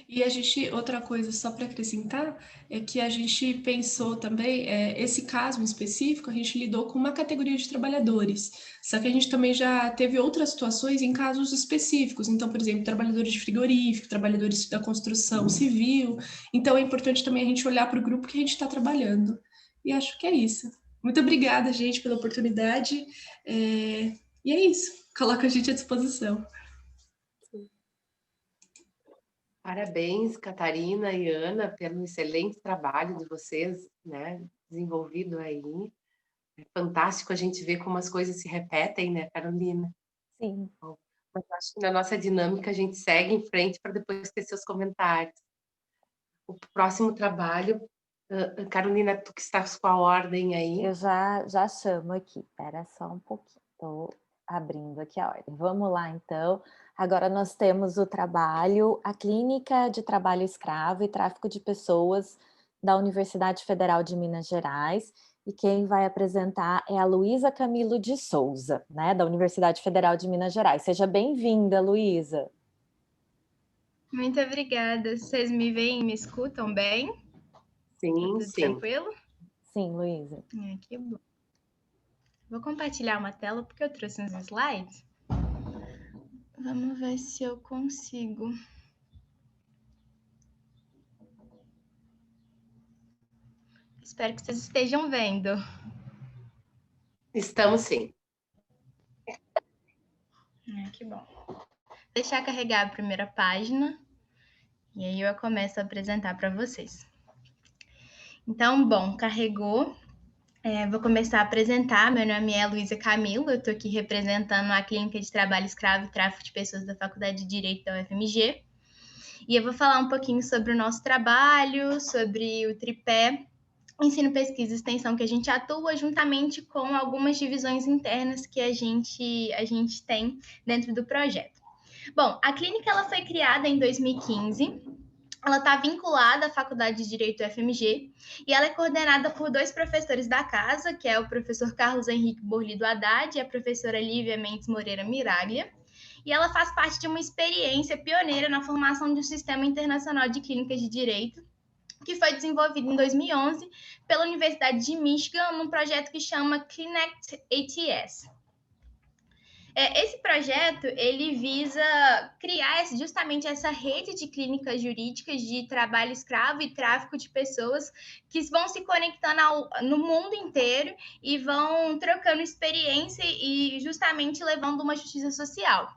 E outra coisa só para acrescentar, é que a gente pensou também, esse caso em específico, a gente lidou com uma categoria de trabalhadores, só que a gente também já teve outras situações em casos específicos, então, por exemplo, trabalhadores de frigorífico, trabalhadores da construção civil, então é importante também a gente olhar para o grupo que a gente está trabalhando, e acho que é isso. Muito obrigada, gente, pela oportunidade, e é isso, coloco a gente à disposição. Parabéns, Catarina e Ana, pelo excelente trabalho de vocês, né, desenvolvido aí. É fantástico a gente ver como as coisas se repetem, né, Carolina? Sim. Bom, mas acho que na nossa dinâmica a gente segue em frente para depois ter seus comentários. O próximo trabalho, Carolina, tu que estás com a ordem aí. Eu já chamo aqui, espera só um pouquinho, estou abrindo aqui a ordem. Vamos lá, então. Agora nós temos o trabalho, a Clínica de Trabalho Escravo e Tráfico de Pessoas da Universidade Federal de Minas Gerais, e quem vai apresentar é a Luísa Camilo de Souza, né, da Universidade Federal de Minas Gerais. Seja bem-vinda, Luísa. Muito obrigada. Vocês me veem e me escutam bem? Sim, tá tudo sim. Tranquilo? Sim, Luísa. Que bom. Vou compartilhar uma tela porque eu trouxe uns slides. Vamos ver se eu consigo. Espero que vocês estejam vendo. Estamos sim. Que bom. Vou deixar carregar a primeira página e aí eu começo a apresentar para vocês. Então, bom, carregou. Vou começar a apresentar. Meu nome é Luísa Camilo, eu estou aqui representando a Clínica de Trabalho Escravo e Tráfico de Pessoas da Faculdade de Direito da UFMG. E eu vou falar um pouquinho sobre o nosso trabalho, sobre o tripé ensino, pesquisa e extensão que a gente atua, juntamente com algumas divisões internas que a gente tem dentro do projeto. Bom, a clínica ela foi criada em 2015. Ela está vinculada à Faculdade de Direito da UFMG e ela é coordenada por 2 professores da casa, que é o professor Carlos Henrique Borlido Haddad e a professora Lívia Mendes Moreira Miraglia. E ela faz parte de uma experiência pioneira na formação de um sistema internacional de clínicas de direito, que foi desenvolvido em 2011 pela Universidade de Michigan, num projeto que chama Clinect ATS. Esse projeto, ele visa criar justamente essa rede de clínicas jurídicas de trabalho escravo e tráfico de pessoas que vão se conectando no mundo inteiro e vão trocando experiência e justamente levando uma justiça social.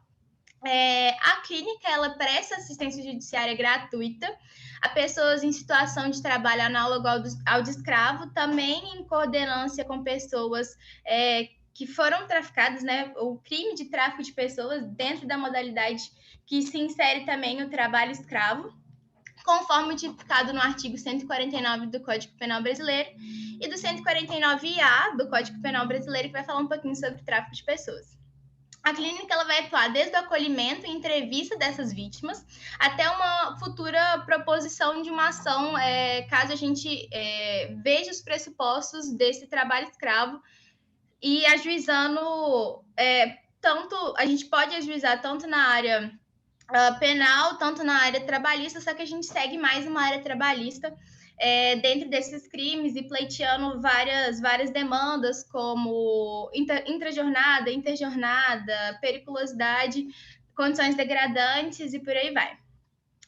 A clínica, ela presta assistência judiciária gratuita a pessoas em situação de trabalho análogo ao de escravo, também em coordenância com pessoas que foram traficadas, né? O crime de tráfico de pessoas dentro da modalidade que se insere também o trabalho escravo, conforme tipificado no artigo 149 do Código Penal Brasileiro e do 149-A do Código Penal Brasileiro, que vai falar um pouquinho sobre tráfico de pessoas. A clínica ela vai atuar desde o acolhimento e entrevista dessas vítimas até uma futura proposição de uma ação, caso a gente veja os pressupostos desse trabalho escravo e ajuizando a gente pode ajuizar tanto na área penal, tanto na área trabalhista, só que a gente segue mais uma área trabalhista dentro desses crimes e pleiteando várias demandas, como intrajornada, interjornada, periculosidade, condições degradantes e por aí vai.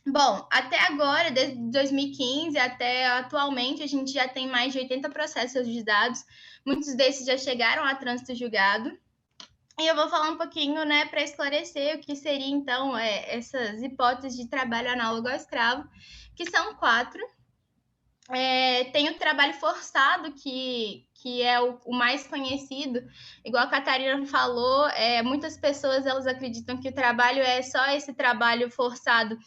Bom, até agora, desde 2015 até atualmente, a gente já tem mais de 80 processos ajuizados, muitos desses já chegaram a trânsito julgado. E eu vou falar um pouquinho, né, para esclarecer o que seria, então, essas hipóteses de trabalho análogo ao escravo, que são 4. Tem o trabalho forçado, que é o mais conhecido. Igual a Catarina falou, muitas pessoas elas acreditam que o trabalho é só esse trabalho forçado.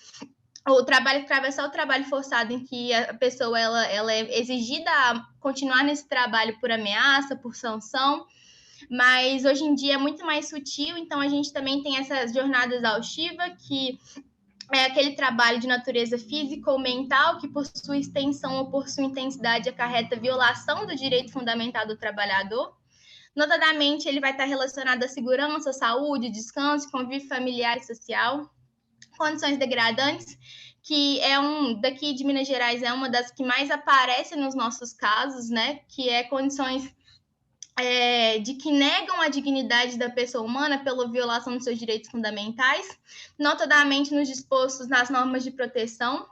O trabalho escravo é só o trabalho forçado em que a pessoa ela é exigida a continuar nesse trabalho por ameaça, por sanção, mas hoje em dia é muito mais sutil, então a gente também tem essas jornadas exaustivas, que é aquele trabalho de natureza física ou mental que, por sua extensão ou por sua intensidade, acarreta violação do direito fundamental do trabalhador. Notadamente, ele vai estar relacionado à segurança, saúde, descanso, convívio familiar e social. Condições degradantes, que daqui de Minas Gerais, é uma das que mais aparece nos nossos casos, né? Que é condições de que negam a dignidade da pessoa humana pela violação dos seus direitos fundamentais, notadamente nos dispostos nas normas de proteção.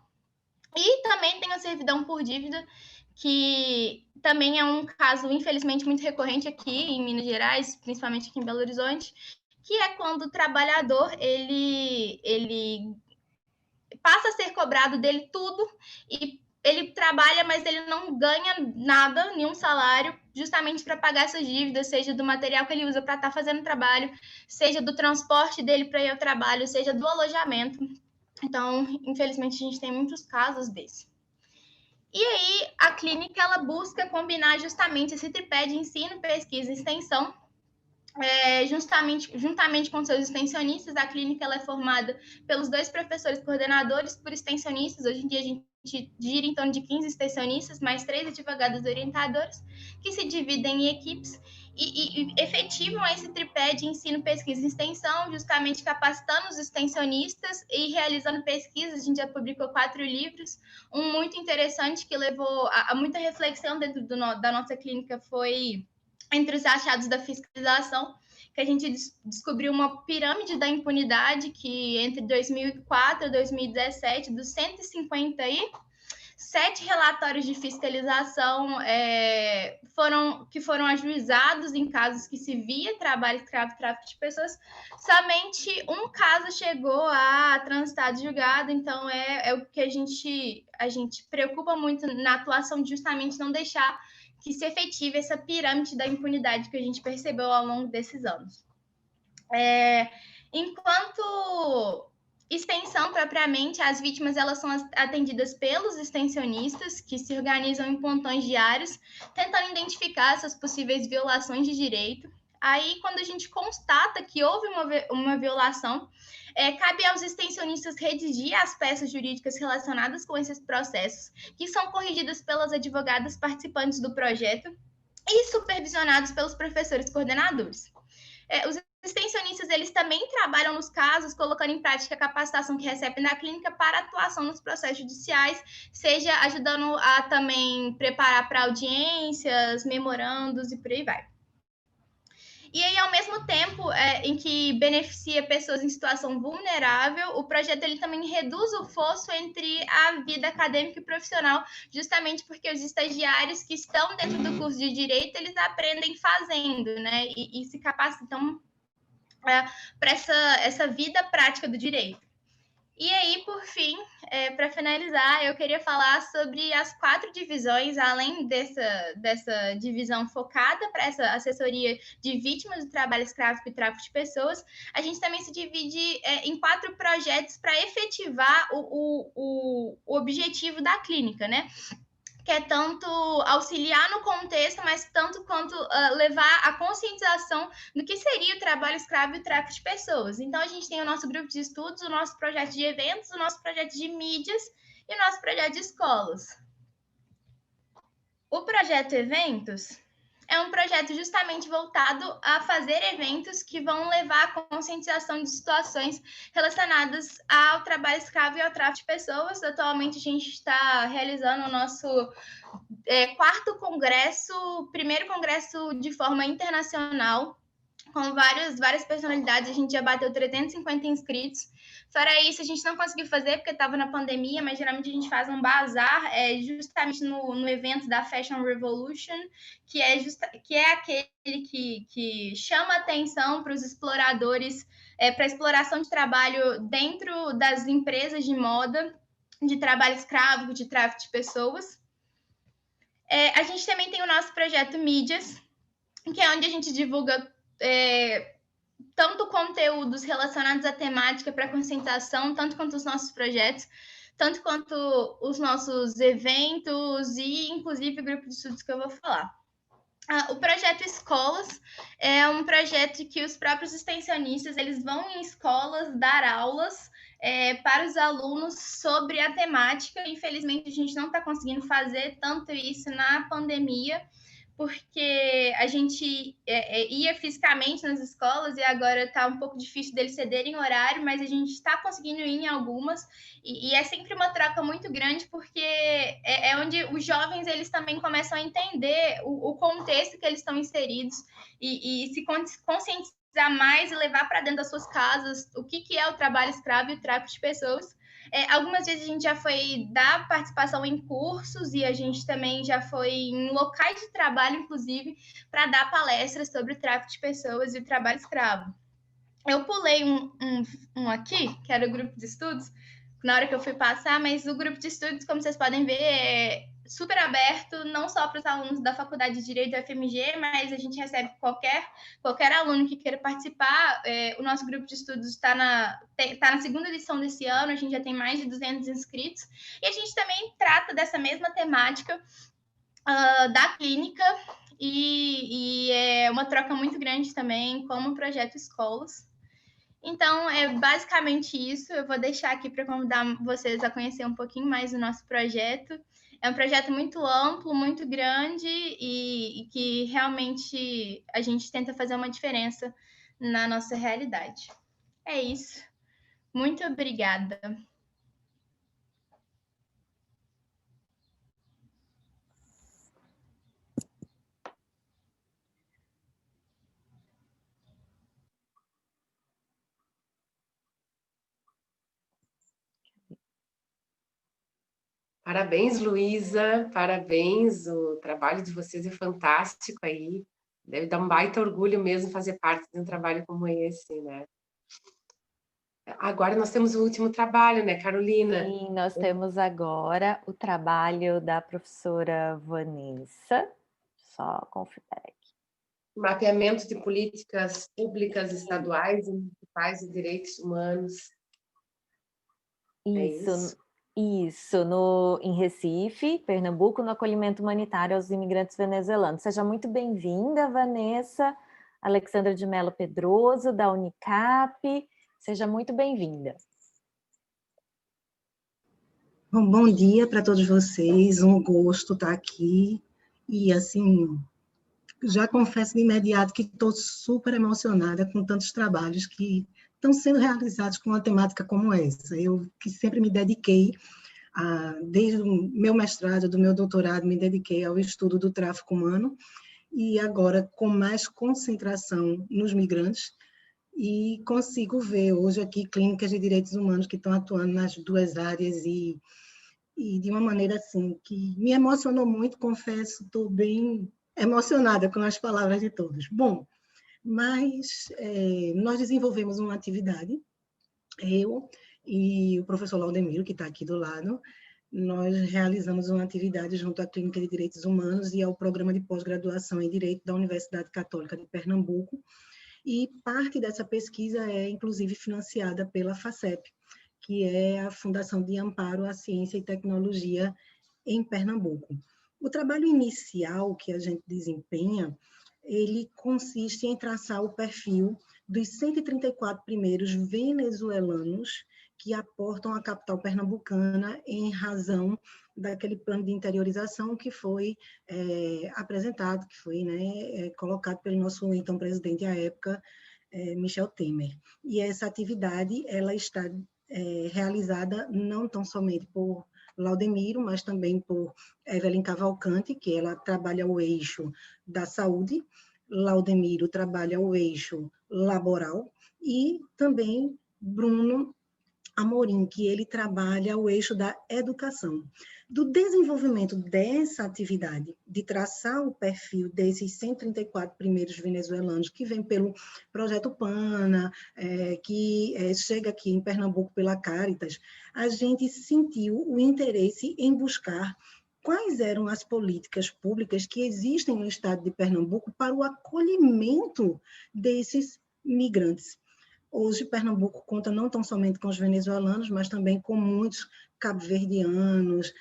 E também tem a servidão por dívida, que também é um caso, infelizmente, muito recorrente aqui em Minas Gerais, principalmente aqui em Belo Horizonte, que é quando o trabalhador ele passa a ser cobrado dele tudo e ele trabalha, mas ele não ganha nada, nenhum salário, justamente para pagar essas dívidas, seja do material que ele usa para estar fazendo trabalho, seja do transporte dele para ir ao trabalho, seja do alojamento. Então, infelizmente, a gente tem muitos casos desses. E aí, a clínica ela busca combinar justamente esse tripé de ensino, pesquisa e extensão. Juntamente com seus extensionistas, a clínica ela é formada pelos 2 professores coordenadores por extensionistas. Hoje em dia a gente gira em torno de 15 extensionistas, mais 3 advogados orientadores, que se dividem em equipes e efetivam esse tripé de ensino, pesquisa e extensão, justamente capacitando os extensionistas e realizando pesquisas. A gente já publicou 4 livros. Um muito interessante que levou a muita reflexão dentro da nossa clínica foi entre os achados da fiscalização, que a gente descobriu uma pirâmide da impunidade que entre 2004 e 2017, dos 157 relatórios de fiscalização que foram ajuizados em casos que se via trabalho escravo e tráfico de pessoas, somente um caso chegou a transitar de julgado. Então é o que a gente preocupa muito na atuação, de justamente não deixar que se efetive essa pirâmide da impunidade que a gente percebeu ao longo desses anos. Enquanto extensão, propriamente, as vítimas elas são atendidas pelos extensionistas, que se organizam em plantões diários, tentando identificar essas possíveis violações de direito. Aí, quando a gente constata que houve uma violação, cabe aos extensionistas redigir as peças jurídicas relacionadas com esses processos, que são corrigidas pelas advogadas participantes do projeto e supervisionados pelos professores coordenadores. Os extensionistas eles também trabalham nos casos, colocando em prática a capacitação que recebem na clínica para atuação nos processos judiciais, seja ajudando a também preparar para audiências, memorandos e por aí vai. E aí, ao mesmo tempo em que beneficia pessoas em situação vulnerável, o projeto ele também reduz o fosso entre a vida acadêmica e profissional, justamente porque os estagiários que estão dentro do curso de Direito, eles aprendem fazendo, né? E se capacitam para essa vida prática do direito. E aí, por fim, para finalizar, eu queria falar sobre as 4 divisões, além dessa divisão focada para essa assessoria de vítimas do trabalho escravo e tráfico de pessoas, a gente também se divide em 4 projetos para efetivar o objetivo da clínica, né? Que é tanto auxiliar no contexto, mas tanto quanto levar a conscientização do que seria o trabalho escravo e o tráfico de pessoas. Então, a gente tem o nosso grupo de estudos, o nosso projeto de eventos, o nosso projeto de mídias e o nosso projeto de escolas. O projeto Eventos é um projeto justamente voltado a fazer eventos que vão levar à conscientização de situações relacionadas ao trabalho escravo e ao tráfico de pessoas. Atualmente, a gente está realizando o nosso 4º congresso, primeiro congresso de forma internacional, com várias personalidades. A gente já bateu 350 inscritos. Fora isso, a gente não conseguiu fazer porque estava na pandemia, mas geralmente a gente faz um bazar justamente no evento da Fashion Revolution, que é aquele que chama atenção para os exploradores, para a exploração de trabalho dentro das empresas de moda, de trabalho escravo, de tráfico de pessoas. A gente também tem o nosso projeto Mídias, que é onde a gente divulga tanto conteúdos relacionados à temática para conscientização, tanto quanto os nossos projetos, tanto quanto os nossos eventos e, inclusive, o grupo de estudos que eu vou falar. O projeto Escolas é um projeto que os próprios extensionistas eles vão em escolas dar aulas para os alunos sobre a temática. Infelizmente, a gente não está conseguindo fazer tanto isso na pandemia, porque a gente ia fisicamente nas escolas e agora está um pouco difícil deles cederem horário, mas a gente está conseguindo ir em algumas e é sempre uma troca muito grande, porque é onde os jovens eles também começam a entender o contexto que eles estão inseridos e se conscientizar mais e levar para dentro das suas casas o que é o trabalho escravo e o tráfico de pessoas. Algumas vezes a gente já foi dar participação em cursos e a gente também já foi em locais de trabalho, inclusive, para dar palestras sobre o tráfico de pessoas e o trabalho escravo. Eu pulei um aqui, que era o grupo de estudos, na hora que eu fui passar, mas o grupo de estudos, como vocês podem ver, é super aberto, não só para os alunos da Faculdade de Direito da FMG, mas a gente recebe qualquer aluno que queira participar. O nosso grupo de estudos está na 2ª edição desse ano, a gente já tem mais de 200 inscritos, e a gente também trata dessa mesma temática da clínica, e é uma troca muito grande também, como o projeto Escolas. Então, é basicamente isso. Eu vou deixar aqui para convidar vocês a conhecer um pouquinho mais do nosso projeto. É um projeto muito amplo, muito grande e que realmente a gente tenta fazer uma diferença na nossa realidade. É isso. Muito obrigada. Parabéns, Luísa, parabéns, o trabalho de vocês é fantástico aí, deve dar um baita orgulho mesmo fazer parte de um trabalho como esse, né? Agora nós temos o último trabalho, né, Carolina? Sim, nós temos agora o trabalho da professora Vanessa, só conferir aqui. Mapeamento de políticas públicas estaduais e municipais de direitos humanos. Isso, em Recife, Pernambuco, no acolhimento humanitário aos imigrantes venezuelanos. Seja muito bem-vinda, Vanessa, Alexandra de Mello Pedroso, da Unicap, seja muito bem-vinda. Bom dia para todos vocês, um gosto estar aqui, e assim, já confesso de imediato que estou super emocionada com tantos trabalhos que estão sendo realizados com uma temática como essa. Eu que sempre me dediquei, desde o meu mestrado, do meu doutorado, me dediquei ao estudo do tráfico humano, e agora com mais concentração nos migrantes, e consigo ver hoje aqui clínicas de direitos humanos que estão atuando nas duas áreas e de uma maneira assim que me emocionou muito, confesso, estou bem emocionada com as palavras de todos. Bom, mas nós desenvolvemos uma atividade, eu e o professor Laudemiro, que está aqui do lado, nós realizamos uma atividade junto à Clínica de Direitos Humanos e ao Programa de Pós-Graduação em Direito da Universidade Católica de Pernambuco, e parte dessa pesquisa é, inclusive, financiada pela FACEP, que é a Fundação de Amparo à Ciência e Tecnologia em Pernambuco. O trabalho inicial que a gente desempenha, ele consiste em traçar o perfil dos 134 primeiros venezuelanos que aportam à capital pernambucana em razão daquele plano de interiorização que foi apresentado, que foi colocado pelo nosso então presidente à época, Michel Temer. E essa atividade ela está realizada não tão somente por Laudemiro, mas também por Evelyn Cavalcante, que ela trabalha o eixo da saúde, Laudemiro trabalha o eixo laboral, e também Bruno Amorim, que ele trabalha o eixo da educação. Do desenvolvimento dessa atividade, de traçar o perfil desses 134 primeiros venezuelanos que vem pelo Projeto PANA, que chega aqui em Pernambuco pela Caritas, a gente sentiu o interesse em buscar quais eram as políticas públicas que existem no estado de Pernambuco para o acolhimento desses migrantes. Hoje, Pernambuco conta não tão somente com os venezuelanos, mas também com muitos cabo-verdianos,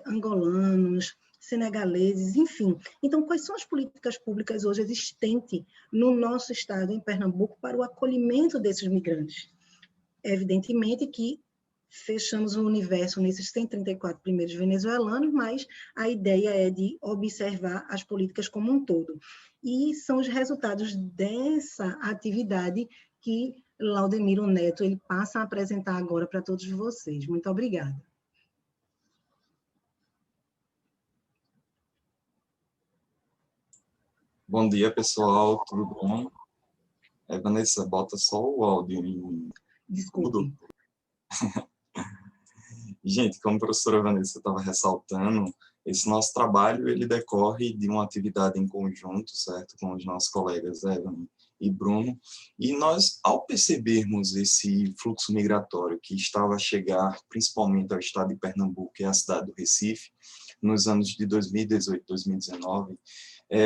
angolanos, senegaleses, enfim. Então, quais são as políticas públicas hoje existentes no nosso estado, em Pernambuco, para o acolhimento desses migrantes? Evidentemente que fechamos o universo nesses 134 primeiros venezuelanos, mas a ideia é de observar as políticas como um todo. E são os resultados dessa atividade que Laudemiro Neto ele passa a apresentar agora para todos vocês. Muito obrigada. Bom dia, pessoal, tudo bom? Vanessa, bota só o áudio em... Desculpe. Gente, como a professora Vanessa estava ressaltando, esse nosso trabalho ele decorre de uma atividade em conjunto, certo, com os nossos colegas Evan e Bruno, e nós, ao percebermos esse fluxo migratório que estava a chegar principalmente ao estado de Pernambuco e à cidade do Recife, nos anos de 2018, 2019,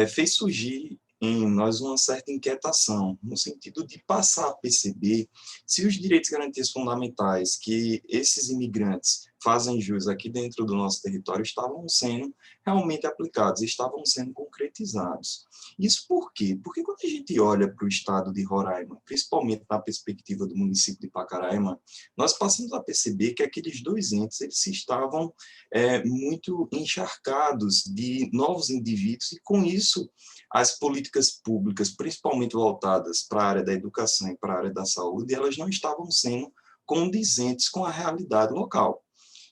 fez surgir em nós uma certa inquietação, no sentido de passar a perceber se os direitos e garantias fundamentais que esses imigrantes fazem jus aqui dentro do nosso território estavam sendo realmente aplicados, estavam sendo concretizados. Isso por quê? Porque quando a gente olha para o estado de Roraima, principalmente na perspectiva do município de Pacaraima, nós passamos a perceber que aqueles dois entes eles estavam muito encharcados de novos indivíduos e, com isso, as políticas públicas, principalmente voltadas para a área da educação e para a área da saúde, elas não estavam sendo condizentes com a realidade local.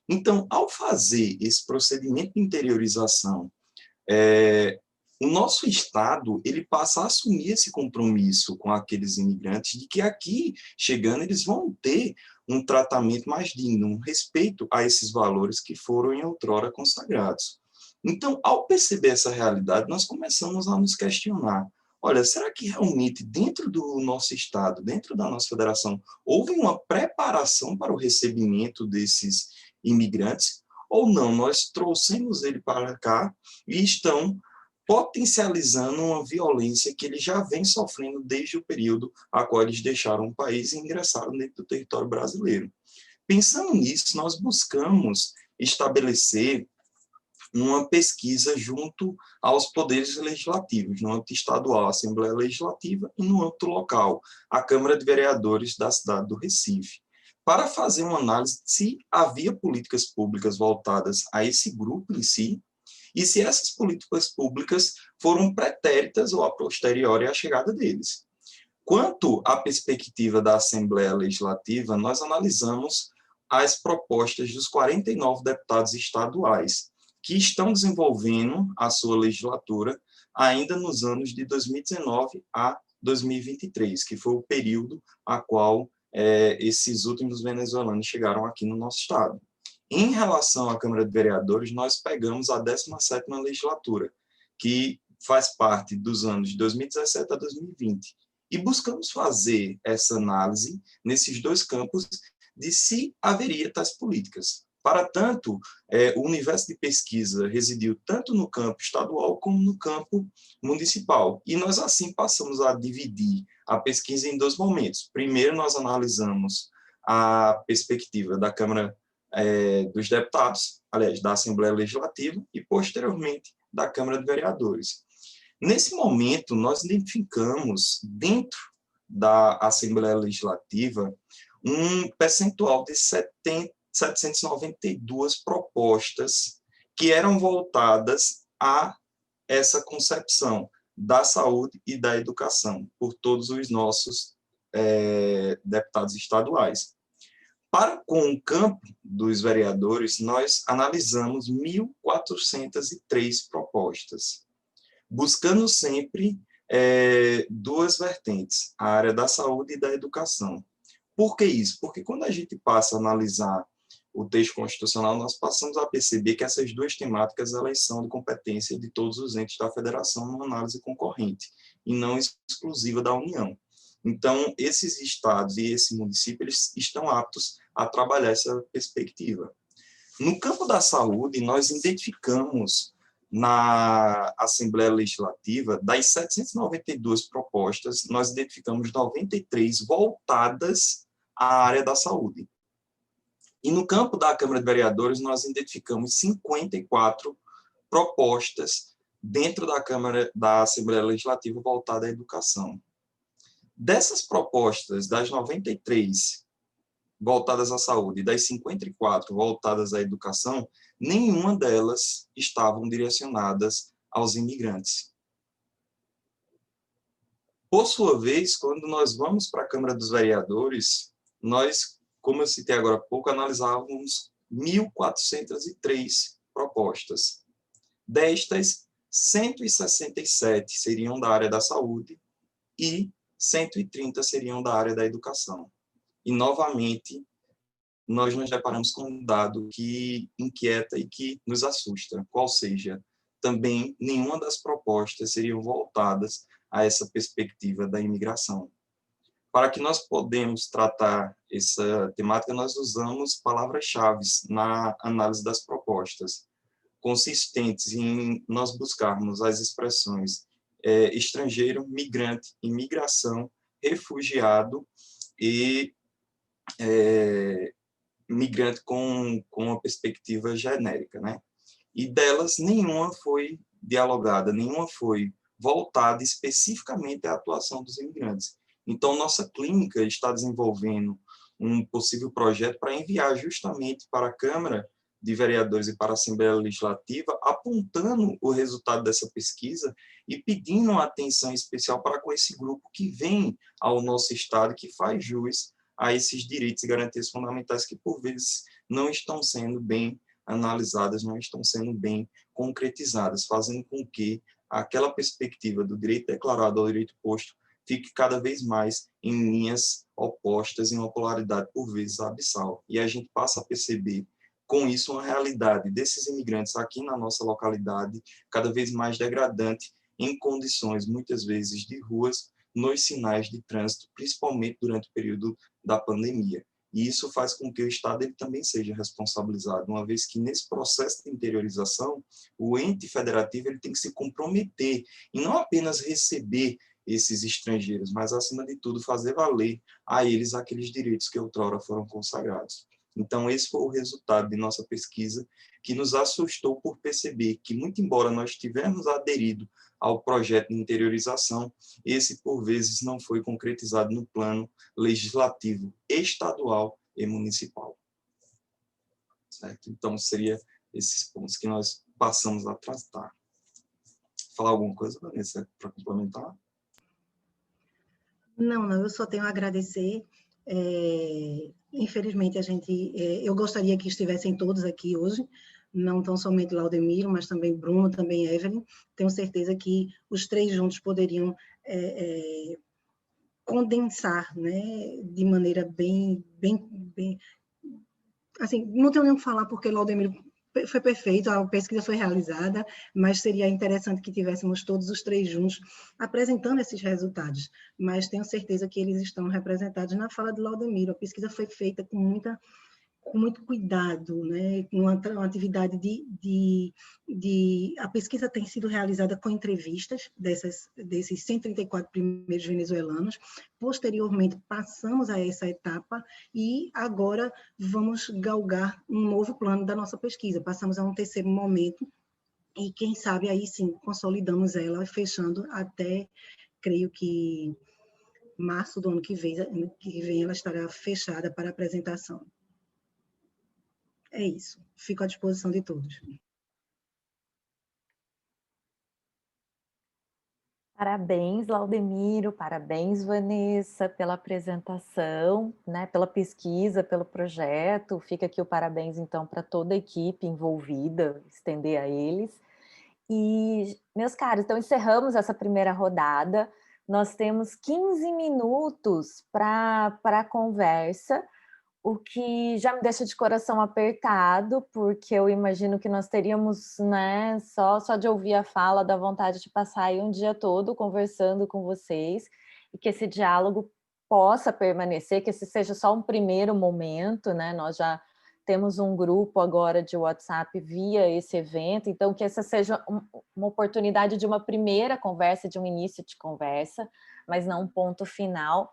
Então, ao fazer esse procedimento de interiorização, o nosso Estado ele passa a assumir esse compromisso com aqueles imigrantes de que aqui, chegando, eles vão ter um tratamento mais digno, um respeito a esses valores que foram em outrora consagrados. Então, ao perceber essa realidade, nós começamos a nos questionar. Olha, será que realmente dentro do nosso Estado, dentro da nossa federação, houve uma preparação para o recebimento desses imigrantes? Ou não? Nós trouxemos ele para cá e estão potencializando uma violência que eles já vêm sofrendo desde o período a qual eles deixaram o país e ingressaram dentro do território brasileiro. Pensando nisso, nós buscamos estabelecer uma pesquisa junto aos poderes legislativos, no âmbito estadual, a Assembleia Legislativa, e no âmbito local, a Câmara de Vereadores da cidade do Recife, para fazer uma análise de se havia políticas públicas voltadas a esse grupo em si, e se essas políticas públicas foram pretéritas ou a posteriori à chegada deles. Quanto à perspectiva da Assembleia Legislativa, nós analisamos as propostas dos 49 deputados estaduais, que estão desenvolvendo a sua legislatura ainda nos anos de 2019 a 2023, que foi o período a qual esses últimos venezuelanos chegaram aqui no nosso estado. Em relação à Câmara de Vereadores, nós pegamos a 17ª legislatura, que faz parte dos anos de 2017 a 2020, e buscamos fazer essa análise nesses dois campos de se haveria tais políticas. Para tanto, o universo de pesquisa residiu tanto no campo estadual como no campo municipal. E nós, assim, passamos a dividir a pesquisa em dois momentos. Primeiro, nós analisamos a perspectiva da Câmara dos Deputados, aliás, da Assembleia Legislativa, e, posteriormente, da Câmara de Vereadores. Nesse momento, nós identificamos, dentro da Assembleia Legislativa, um percentual de 792 propostas que eram voltadas a essa concepção da saúde e da educação por todos os nossos deputados estaduais. Para com o campo dos vereadores, nós analisamos 1.403 propostas, buscando sempre duas vertentes, a área da saúde e da educação. Por que isso? Porque quando a gente passa a analisar o texto constitucional, nós passamos a perceber que essas duas temáticas elas são de competência de todos os entes da federação numa análise concorrente, e não exclusiva da União. Então, esses estados e esse município eles estão aptos a trabalhar essa perspectiva. No campo da saúde, nós identificamos na Assembleia Legislativa, das 792 propostas, nós identificamos 93 voltadas à área da saúde. E no campo da Câmara de Vereadores, nós identificamos 54 propostas dentro da Assembleia Legislativa voltada à educação. Dessas propostas, das 93 voltadas à saúde, das 54 voltadas à educação, nenhuma delas estavam direcionadas aos imigrantes. Por sua vez, quando nós vamos para a Câmara dos Vereadores, nós, como eu citei agora há pouco, analisávamos 1.403 propostas. Destas, 167 seriam da área da saúde e 130 seriam da área da educação. E, novamente, nós nos deparamos com um dado que inquieta e que nos assusta, qual seja, também nenhuma das propostas seriam voltadas a essa perspectiva da imigração. Para que nós podemos tratar essa temática, nós usamos palavras-chave na análise das propostas, consistentes em nós buscarmos as expressões estrangeiro, migrante, imigração, refugiado e migrante com uma perspectiva genérica, né? E delas, nenhuma foi dialogada, nenhuma foi voltada especificamente à atuação dos imigrantes. Então, nossa clínica está desenvolvendo um possível projeto para enviar justamente para a Câmara de Vereadores e para a Assembleia Legislativa, apontando o resultado dessa pesquisa e pedindo uma atenção especial para com esse grupo que vem ao nosso Estado, que faz jus a esses direitos e garantias fundamentais que, por vezes, não estão sendo bem analisadas, não estão sendo bem concretizadas, fazendo com que aquela perspectiva do direito declarado ao direito posto fique cada vez mais em linhas opostas, em uma polaridade, por vezes, abissal. E a gente passa a perceber, com isso, uma realidade desses imigrantes aqui na nossa localidade, cada vez mais degradante, em condições, muitas vezes, de ruas, nos sinais de trânsito, principalmente durante o período da pandemia. E isso faz com que o Estado ele também seja responsabilizado, uma vez que nesse processo de interiorização, o ente federativo ele tem que se comprometer em não apenas receber esses estrangeiros, mas, acima de tudo, fazer valer a eles aqueles direitos que outrora foram consagrados. Então, esse foi o resultado de nossa pesquisa, que nos assustou por perceber que, muito embora nós tivermos aderido ao projeto de interiorização, esse, por vezes, não foi concretizado no plano legislativo estadual e municipal. Certo? Então, seria esses pontos que nós passamos a tratar. Falar alguma coisa, Vanessa, para complementar? Não, eu só tenho a agradecer. Infelizmente, eu gostaria que estivessem todos aqui hoje, não tão somente Laudemiro, mas também Bruno, também Evelyn. Tenho certeza que os três juntos poderiam condensar, né, de maneira bem, assim, não tenho nem o que falar porque Laudemiro foi perfeito, a pesquisa foi realizada, mas seria interessante que tivéssemos todos os três juntos apresentando esses resultados, mas tenho certeza que eles estão representados na fala de Laudemiro. A pesquisa foi feita com muito cuidado, né? Uma atividade a pesquisa tem sido realizada com entrevistas desses 134 primeiros venezuelanos. Posteriormente, passamos a essa etapa e agora vamos galgar um novo plano da nossa pesquisa. Passamos a um terceiro momento e, quem sabe, aí sim, consolidamos ela, fechando até, creio que, março do ano que vem ela estará fechada para apresentação. É isso. Fico à disposição de todos. Parabéns, Laudemiro, parabéns, Vanessa, pela apresentação, né, pela pesquisa, pelo projeto. Fica aqui o parabéns, então, para toda a equipe envolvida, estender a eles. E, meus caros, então encerramos essa primeira rodada. Nós temos 15 minutos para a conversa, o que já me deixa de coração apertado, porque eu imagino que nós teríamos, né, só de ouvir a fala, da vontade de passar aí um dia todo conversando com vocês, e que esse diálogo possa permanecer, que esse seja só um primeiro momento, né? Nós já temos um grupo agora de WhatsApp via esse evento, então que essa seja uma oportunidade de uma primeira conversa, de um início de conversa, mas não um ponto final.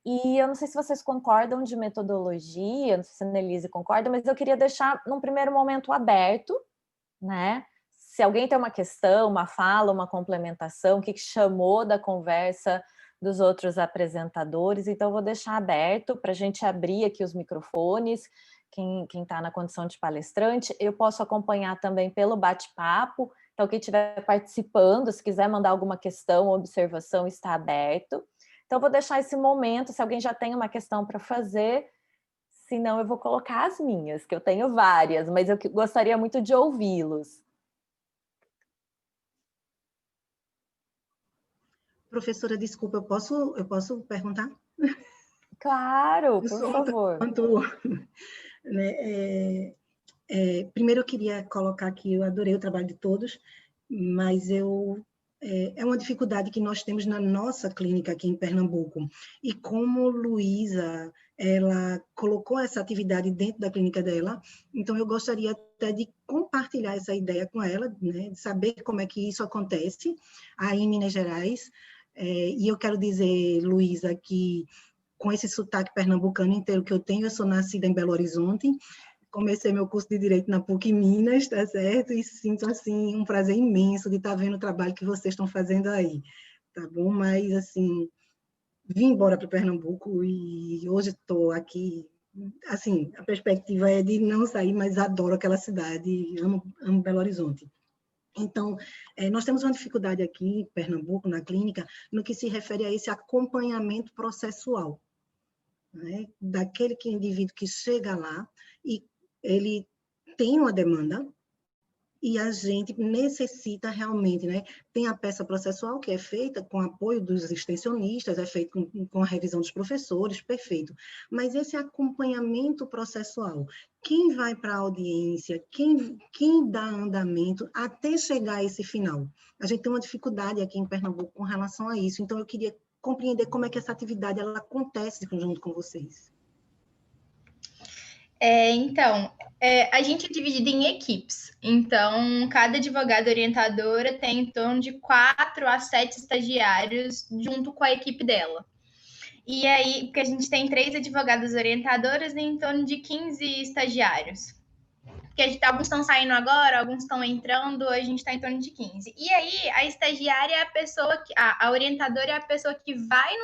E eu não sei se vocês concordam de metodologia, não sei se a Annelise concorda, mas eu queria deixar num primeiro momento aberto, né? Se alguém tem uma questão, uma fala, uma complementação, o que chamou da conversa dos outros apresentadores, então eu vou deixar aberto para a gente abrir aqui os microfones, quem está na condição de palestrante. Eu posso acompanhar também pelo bate-papo, então quem estiver participando, se quiser mandar alguma questão ou observação, está aberto. Então, eu vou deixar esse momento, se alguém já tem uma questão para fazer, se não, eu vou colocar as minhas, que eu tenho várias, mas eu gostaria muito de ouvi-los. Professora, desculpa, eu posso perguntar? Claro, por favor. Né, primeiro, eu queria colocar aqui, eu adorei o trabalho de todos, mas é uma dificuldade que nós temos na nossa clínica aqui em Pernambuco. E como Luísa, ela colocou essa atividade dentro da clínica dela, então eu gostaria até de compartilhar essa ideia com ela, né, de saber como é que isso acontece aí em Minas Gerais. E eu quero dizer, Luísa, que com esse sotaque pernambucano inteiro que eu tenho, eu sou nascida em Belo Horizonte, comecei meu curso de Direito na PUC Minas, tá certo? E sinto, assim, um prazer imenso de estar vendo o trabalho que vocês estão fazendo aí, tá bom? Mas, assim, vim embora para Pernambuco e hoje estou aqui, assim, a perspectiva é de não sair, mas adoro aquela cidade, amo Belo Horizonte. Então, nós temos uma dificuldade aqui em Pernambuco, na clínica, no que se refere a esse acompanhamento processual, né? Daquele indivíduo que chega lá e ele tem uma demanda e a gente necessita realmente, né? Tem a peça processual que é feita com apoio dos extensionistas, é feito com a revisão dos professores, perfeito. Mas esse acompanhamento processual, quem vai para a audiência, quem dá andamento até chegar a esse final? A gente tem uma dificuldade aqui em Pernambuco com relação a isso, então eu queria compreender como é que essa atividade ela acontece junto com vocês. A gente é dividido em equipes. Então, cada advogada orientadora tem em torno de 4 a 7 estagiários junto com a equipe dela. E aí, porque a gente tem 3 advogadas orientadoras e em torno de 15 estagiários. Porque alguns estão saindo agora, alguns estão entrando, a gente está em torno de 15. E aí, a estagiária é a pessoa a orientadora é a pessoa que vai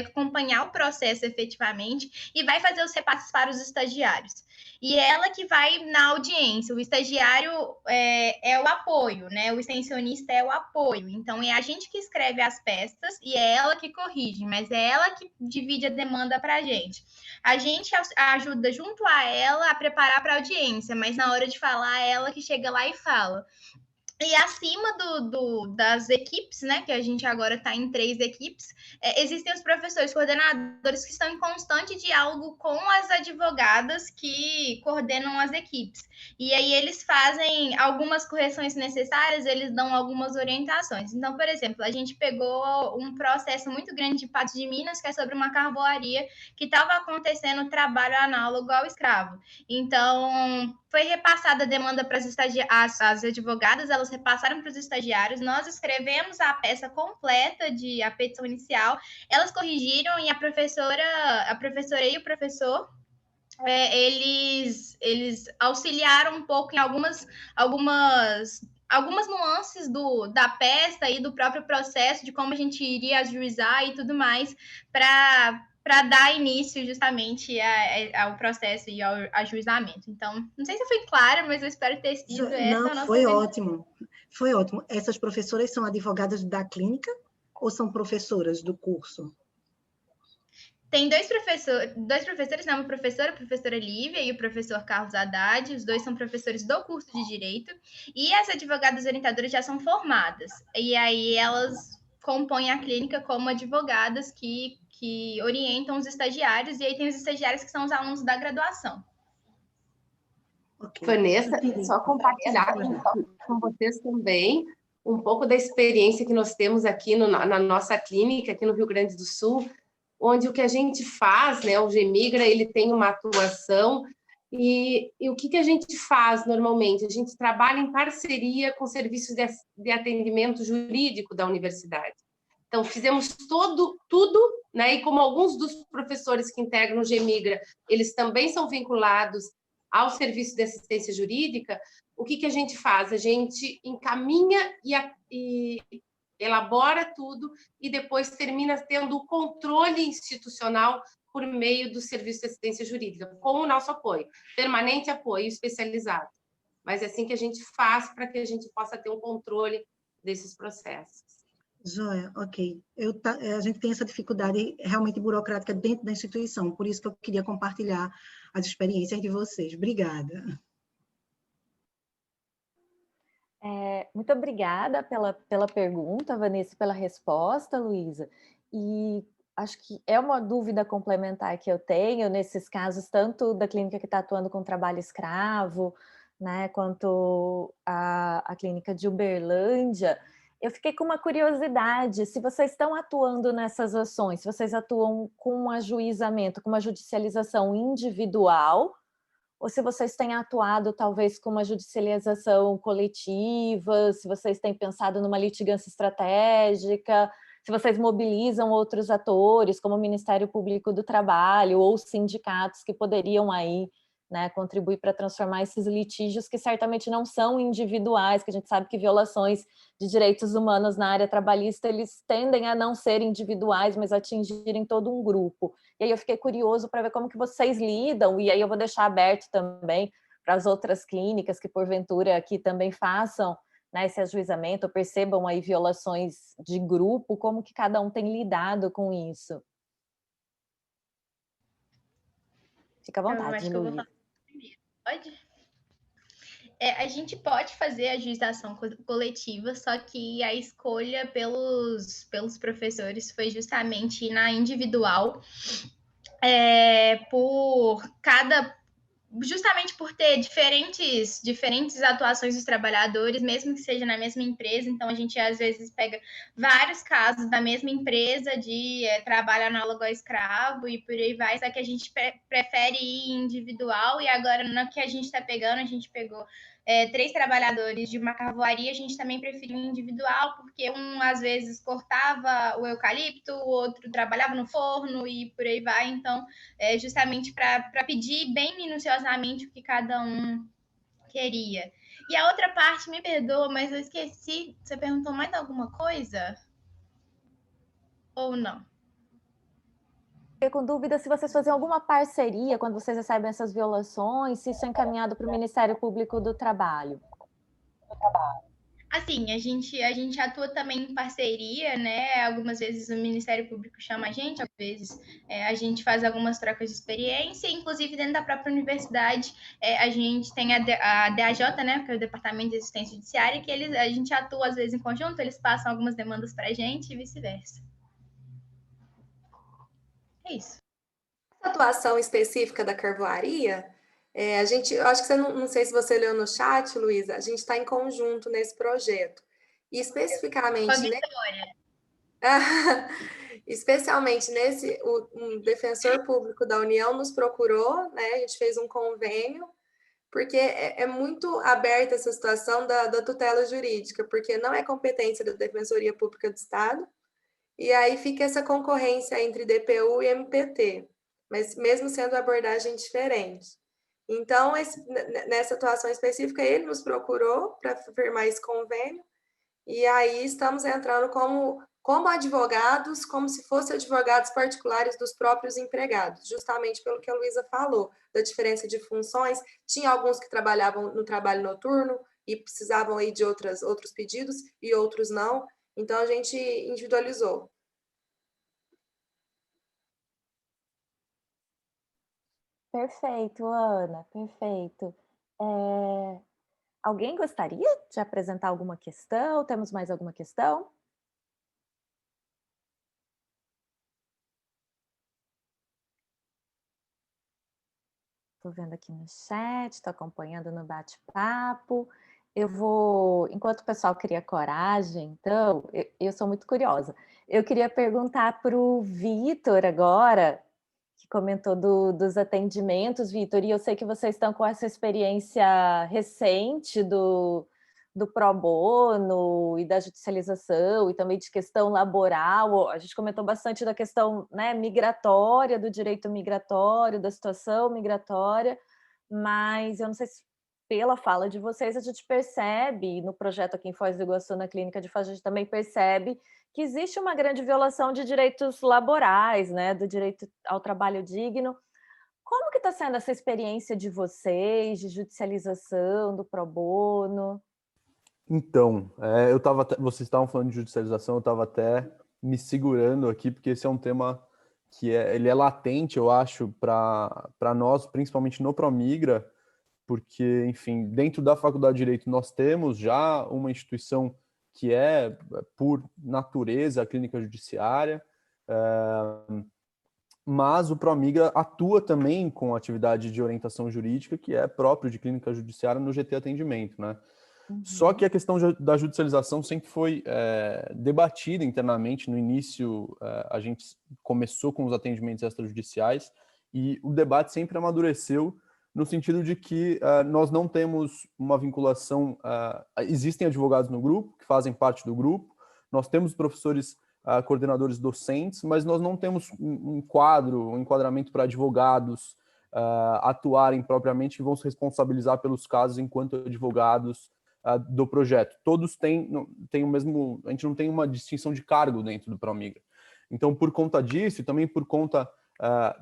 acompanhar o processo efetivamente e vai fazer os repasses para os estagiários. E ela que vai na audiência, o estagiário é o apoio, né? O extensionista é o apoio. Então, é a gente que escreve as peças e é ela que corrige, mas é ela que divide a demanda para a gente. A gente ajuda junto a ela a preparar para a audiência, mas na hora de falar, é ela que chega lá e fala. E acima das equipes, né, que a gente agora está em 3 equipes, existem os professores coordenadores que estão em constante diálogo com as advogadas que coordenam as equipes. E aí eles fazem algumas correções necessárias, eles dão algumas orientações. Então, por exemplo, a gente pegou um processo muito grande de Patos de Minas, que é sobre uma carvoaria que estava acontecendo trabalho análogo ao escravo. Então, foi repassada a demanda para as advogadas, elas repassaram para os estagiários, nós escrevemos a peça completa a petição inicial, elas corrigiram e a professora e o professor, eles auxiliaram um pouco em algumas nuances da peça e do próprio processo, de como a gente iria ajuizar e tudo mais, para dar início justamente ao processo e ao ajuizamento. Então, não sei se eu fui clara, mas eu espero ter sido essa a nossa... Foi ótimo. Foi ótimo. Essas professoras são advogadas da clínica ou são professoras do curso? Tem dois professores, né? Uma professora, a professora Lívia, e o professor Carlos Haddad. Os dois são professores do curso de Direito. E as advogadas orientadoras já são formadas. E aí elas compõem a clínica como advogadas que orientam os estagiários. E aí tem os estagiários que são os alunos da graduação. Okay. Vanessa, só compartilhar com vocês também um pouco da experiência que nós temos aqui na nossa clínica, aqui no Rio Grande do Sul, onde o que a gente faz, né, o GEMIGRA, ele tem uma atuação, e o que a gente faz normalmente? A gente trabalha em parceria com serviços de atendimento jurídico da universidade. Então, fizemos tudo, né, e como alguns dos professores que integram o GEMIGRA, eles também são vinculados ao serviço de assistência jurídica, o que a gente faz? A gente encaminha e elabora tudo e depois termina tendo o controle institucional por meio do serviço de assistência jurídica, com o nosso apoio, permanente apoio especializado. Mas é assim que a gente faz para que a gente possa ter um controle desses processos. Joia, ok. A gente tem essa dificuldade realmente burocrática dentro da instituição, por isso que eu queria compartilhar as experiências de vocês. Obrigada. Muito obrigada pela pergunta, Vanessa, pela resposta, Luísa. E acho que é uma dúvida complementar que eu tenho nesses casos, tanto da clínica que está atuando com trabalho escravo, né, quanto a clínica de Uberlândia. Eu fiquei com uma curiosidade, se vocês estão atuando nessas ações, se vocês atuam com um ajuizamento, com uma judicialização individual, ou se vocês têm atuado talvez com uma judicialização coletiva, se vocês têm pensado numa litigância estratégica, se vocês mobilizam outros atores, como o Ministério Público do Trabalho ou sindicatos que poderiam aí, né, contribuir para transformar esses litígios que certamente não são individuais, que a gente sabe que violações de direitos humanos na área trabalhista, eles tendem a não ser individuais, mas atingirem todo um grupo. E aí eu fiquei curioso para ver como que vocês lidam, e aí eu vou deixar aberto também para as outras clínicas que porventura aqui também façam, né, esse ajuizamento, ou percebam aí violações de grupo, como que cada um tem lidado com isso. Fica à vontade, Luísa. Pode? A gente pode fazer a ajuização coletiva, só que a escolha pelos professores foi justamente na individual, justamente por ter diferentes atuações dos trabalhadores, mesmo que seja na mesma empresa. Então, a gente às vezes pega vários casos da mesma empresa de trabalho análogo ao escravo e por aí vai, só que a gente prefere ir individual, e agora no que a gente está pegando, a gente pegou 3 trabalhadores de uma carvoaria, a gente também preferiu individual, porque um às vezes cortava o eucalipto, o outro trabalhava no forno e por aí vai. Então, justamente para pedir bem minuciosamente o que cada um queria. E a outra parte, me perdoa, mas eu esqueci. Você perguntou mais alguma coisa? Ou não? fiquei com dúvida se vocês faziam alguma parceria quando vocês recebem essas violações, se isso é encaminhado para o Ministério Público do Trabalho. Assim, a gente atua também em parceria, né? Algumas vezes o Ministério Público chama a gente, às vezes a gente faz algumas trocas de experiência, inclusive dentro da própria universidade, a gente tem a DAJ, né? Que é o Departamento de Assistência Judiciária, que a gente atua às vezes em conjunto, eles passam algumas demandas para a gente e vice-versa. É isso. Essa atuação específica da carvoaria, eu acho que você não sei se você leu no chat, Luísa, a gente está em conjunto nesse projeto. E especificamente especialmente nesse, um defensor público da União nos procurou, né? A gente fez um convênio, porque é muito aberta essa situação da tutela jurídica, porque não é competência da Defensoria Pública do Estado, e aí fica essa concorrência entre DPU e MPT, mas mesmo sendo abordagem diferente. Então, nessa atuação específica, ele nos procurou para firmar esse convênio, e aí estamos entrando como advogados, como se fossem advogados particulares dos próprios empregados, justamente pelo que a Luísa falou, da diferença de funções. Tinha alguns que trabalhavam no trabalho noturno e precisavam aí de outros pedidos, e outros não. Então, a gente individualizou. Perfeito, Ana, perfeito. Alguém gostaria de apresentar alguma questão? Temos mais alguma questão? Estou vendo aqui no chat, estou acompanhando no bate-papo. Eu vou, enquanto o pessoal cria coragem, então, eu sou muito curiosa. Eu queria perguntar para o Vitor agora, que comentou dos atendimentos, Vitor, e eu sei que vocês estão com essa experiência recente do pro bono e da judicialização e também de questão laboral. A gente comentou bastante da questão, né, migratória, do direito migratório, da situação migratória, mas eu não sei se pela fala de vocês a gente percebe, no projeto aqui em Foz do Iguaçu, na Clínica de Foz, a gente também percebe que existe uma grande violação de direitos laborais, né, do direito ao trabalho digno. Como que está sendo essa experiência de vocês, de judicialização, do pro bono? Então, vocês estavam falando de judicialização, eu estava até me segurando aqui, porque esse é um tema que ele é latente, eu acho, para nós, principalmente no Promigra, porque, enfim, dentro da Faculdade de Direito nós temos já uma instituição que é, por natureza, a clínica judiciária, mas o Promigra atua também com atividade de orientação jurídica, que é próprio de clínica judiciária no GT Atendimento, né? Só que a questão da judicialização sempre foi debatida internamente. No início, a gente começou com os atendimentos extrajudiciais e o debate sempre amadureceu no sentido de que nós não temos uma vinculação. Existem advogados no grupo, que fazem parte do grupo, nós temos professores coordenadores docentes, mas nós não temos um enquadramento para advogados atuarem propriamente e vão se responsabilizar pelos casos enquanto advogados do projeto. Todos têm o mesmo... A gente não tem uma distinção de cargo dentro do Promigra. Então, por conta disso, e também por conta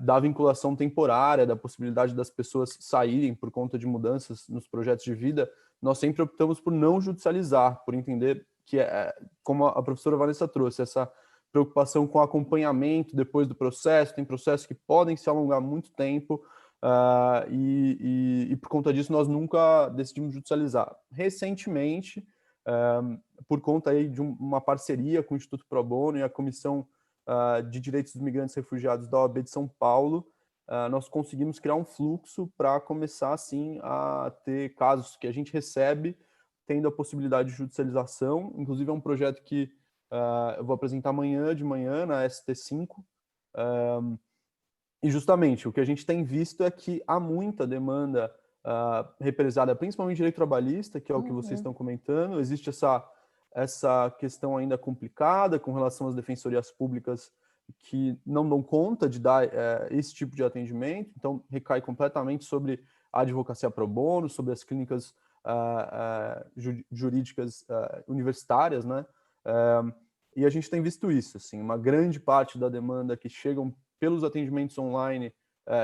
da vinculação temporária, da possibilidade das pessoas saírem por conta de mudanças nos projetos de vida, nós sempre optamos por não judicializar, por entender que, como a professora Vanessa trouxe, essa preocupação com acompanhamento depois do processo, tem processos que podem se alongar muito tempo, e por conta disso nós nunca decidimos judicializar. Recentemente, por conta aí de uma parceria com o Instituto Pro Bono e a Comissão de Direitos dos Migrantes e Refugiados da OAB de São Paulo, nós conseguimos criar um fluxo para começar, assim, a ter casos que a gente recebe tendo a possibilidade de judicialização. Inclusive é um projeto que eu vou apresentar amanhã de manhã na ST5, e justamente o que a gente tem visto é que há muita demanda represada, principalmente direito trabalhista, que é o que vocês estão comentando. Existe essa questão ainda complicada com relação às defensorias públicas que não dão conta de dar esse tipo de atendimento, então recai completamente sobre a advocacia pro bono, sobre as clínicas jurídicas universitárias, né? E a gente tem visto isso, assim, uma grande parte da demanda que chegam pelos atendimentos online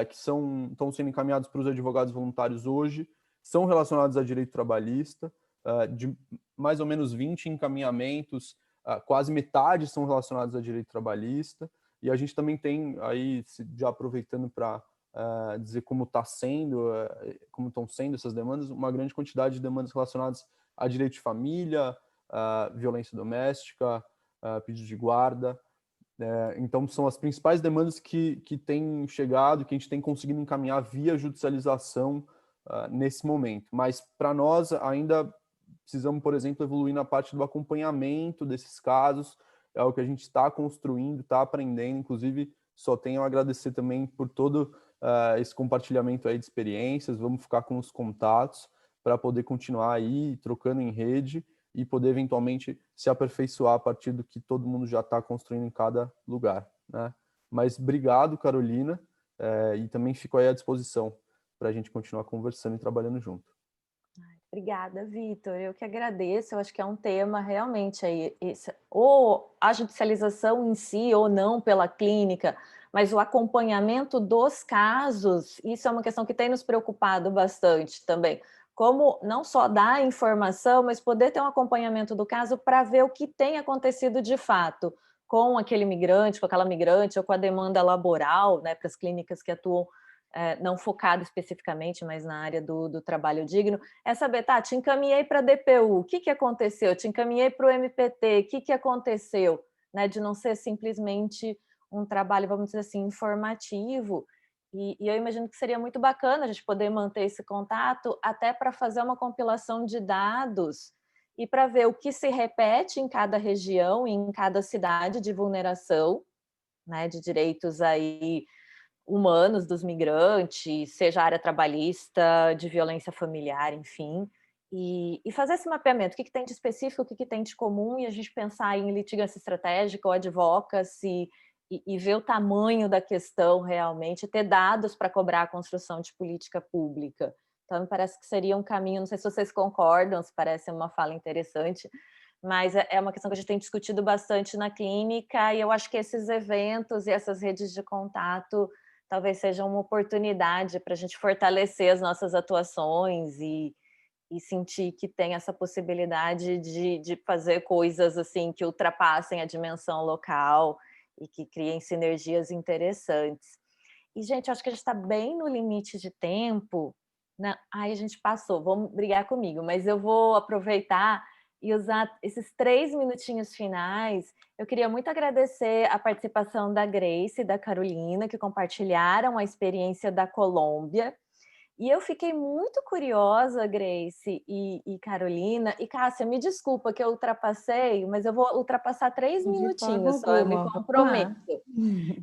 que estão sendo encaminhados para os advogados voluntários hoje são relacionados a direito trabalhista, de mais ou menos 20 encaminhamentos, quase metade são relacionados a direito trabalhista, e a gente também tem aí, já aproveitando para dizer como estão sendo essas demandas, uma grande quantidade de demandas relacionadas a direito de família, violência doméstica, pedido de guarda. Então, são as principais demandas que têm chegado, que a gente tem conseguido encaminhar via judicialização nesse momento. Mas, para nós, ainda precisamos, por exemplo, evoluir na parte do acompanhamento desses casos, é o que a gente está construindo, está aprendendo, inclusive, só tenho a agradecer também por todo esse compartilhamento aí de experiências, vamos ficar com os contatos para poder continuar aí trocando em rede e poder eventualmente se aperfeiçoar a partir do que todo mundo já está construindo em cada lugar, né? Mas obrigado, Carolina, e também fico aí à disposição para a gente continuar conversando e trabalhando junto. Obrigada, Vitor. Eu que agradeço. Eu acho que é um tema realmente aí, ou a judicialização em si ou não pela clínica, mas o acompanhamento dos casos, isso é uma questão que tem nos preocupado bastante também. Como não só dar informação, mas poder ter um acompanhamento do caso para ver o que tem acontecido de fato com aquele migrante, com aquela migrante, ou com a demanda laboral, né, para as clínicas que atuam não focado especificamente, mas na área do trabalho digno, é saber, tá, te encaminhei para a DPU, o que aconteceu? Te encaminhei para o MPT, o que aconteceu? Né, de não ser simplesmente um trabalho, vamos dizer assim, informativo. E eu imagino que seria muito bacana a gente poder manter esse contato até para fazer uma compilação de dados e para ver o que se repete em cada região e em cada cidade de vulneração, né, de direitos aí humanos dos migrantes, seja área trabalhista, de violência familiar, enfim, e fazer esse mapeamento, o que tem de específico, o que tem de comum, e a gente pensar em litigância estratégica ou advocacy, e ver o tamanho da questão realmente, ter dados para cobrar a construção de política pública. Então, me parece que seria um caminho, não sei se vocês concordam, se parece uma fala interessante, mas é uma questão que a gente tem discutido bastante na clínica, e eu acho que esses eventos e essas redes de contato talvez sejam uma oportunidade para a gente fortalecer as nossas atuações e sentir que tem essa possibilidade de fazer coisas assim que ultrapassem a dimensão local e que criem sinergias interessantes. E, gente, acho que a gente está bem no limite de tempo. Ai, a gente passou, vamos brigar comigo, mas eu vou aproveitar e usar esses 3 minutinhos finais. Eu queria muito agradecer a participação da Grace e da Carolina, que compartilharam a experiência da Colômbia. E eu fiquei muito curiosa, Grace e Carolina, e Cássia, me desculpa que eu ultrapassei, mas eu vou ultrapassar 3 minutinhos só, eu me comprometo.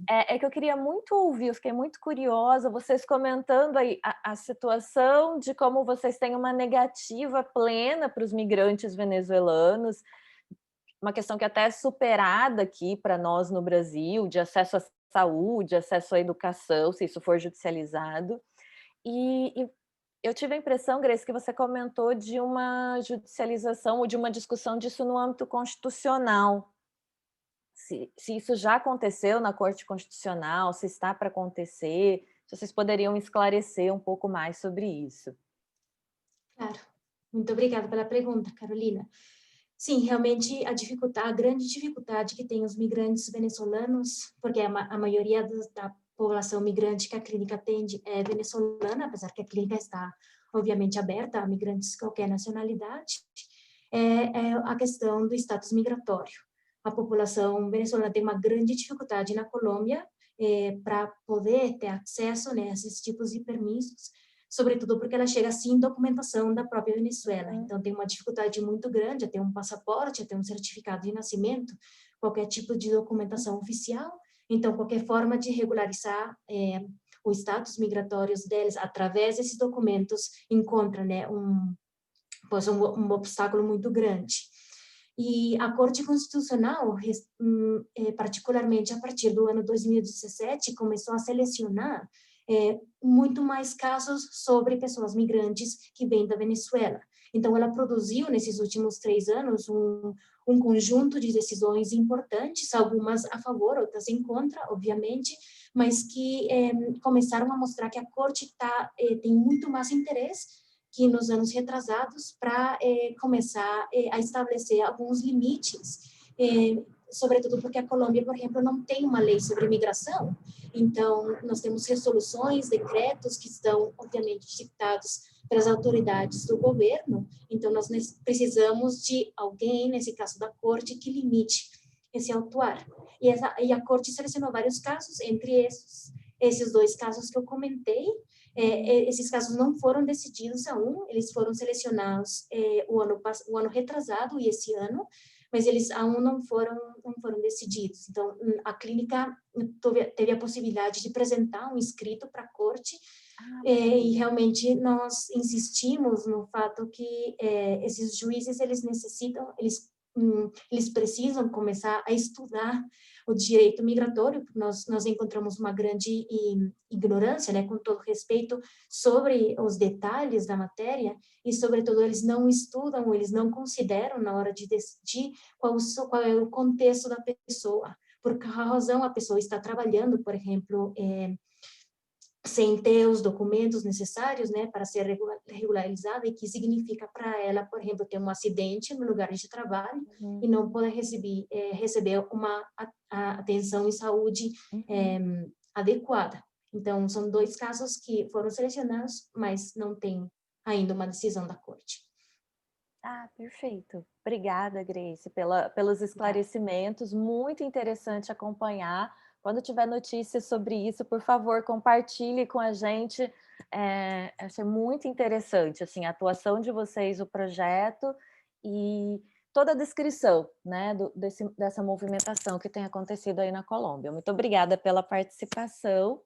É que eu queria muito ouvir, eu fiquei muito curiosa, vocês comentando aí a situação de como vocês têm uma negativa plena para os migrantes venezuelanos, uma questão que até é superada aqui para nós no Brasil, de acesso à saúde, acesso à educação, se isso for judicializado. E eu tive a impressão, Grace, que você comentou de uma judicialização ou de uma discussão disso no âmbito constitucional. Se isso já aconteceu na Corte Constitucional, se está para acontecer, se vocês poderiam esclarecer um pouco mais sobre isso. Claro. Muito obrigada pela pergunta, Carolina. Sim, realmente a grande dificuldade que tem os migrantes venezuelanos, porque a maioria da população migrante que a clínica atende é venezuelana, apesar que a clínica está, obviamente, aberta a migrantes de qualquer nacionalidade, é a questão do status migratório. A população venezuelana tem uma grande dificuldade na Colômbia para poder ter acesso, né, a esses tipos de permissos, sobretudo porque ela chega sem documentação da própria Venezuela. Então, tem uma dificuldade muito grande a ter um passaporte, a ter um certificado de nascimento, qualquer tipo de documentação oficial. Então, qualquer forma de regularizar os status migratórios deles através desses documentos encontra, né, um obstáculo muito grande. E a Corte Constitucional, particularmente a partir do ano 2017, começou a selecionar muito mais casos sobre pessoas migrantes que vêm da Venezuela. Então, ela produziu, nesses últimos 3 anos, um conjunto de decisões importantes, algumas a favor, outras em contra, obviamente, mas que começaram a mostrar que a corte tem muito mais interesse que nos anos retrasados para começar a estabelecer alguns limites, sobretudo porque a Colômbia, por exemplo, não tem uma lei sobre imigração. Então, nós temos resoluções, decretos que estão, obviamente, ditados pelas autoridades do governo. Então, nós precisamos de alguém, nesse caso da corte, que limite esse autuar. E a corte selecionou vários casos, entre esses 2 casos que eu comentei. Esses casos não foram decididos aún, eles foram selecionados o ano retrasado e esse ano, mas eles aún não foram decididos. Então, a clínica teve a possibilidade de apresentar um escrito para a corte, e realmente nós insistimos no fato que esses juízes, eles precisam começar a estudar o direito migratório, porque nós encontramos uma grande ignorância, né, com todo respeito, sobre os detalhes da matéria, e, sobretudo, eles não estudam, eles não consideram, na hora de decidir, qual é o contexto da pessoa, por que razão a pessoa está trabalhando, por exemplo, sem ter os documentos necessários, né, para ser regularizada, e que significa para ela, por exemplo, ter um acidente no lugar de trabalho e não poder receber uma atenção em saúde adequada. Então, são 2 casos que foram selecionados, mas não tem ainda uma decisão da corte. Perfeito. Obrigada, Grace, pelos esclarecimentos. Muito interessante acompanhar. Quando tiver notícias sobre isso, por favor, compartilhe com a gente. Achei muito interessante, assim, a atuação de vocês, o projeto e toda a descrição, né, dessa movimentação que tem acontecido aí na Colômbia. Muito obrigada pela participação.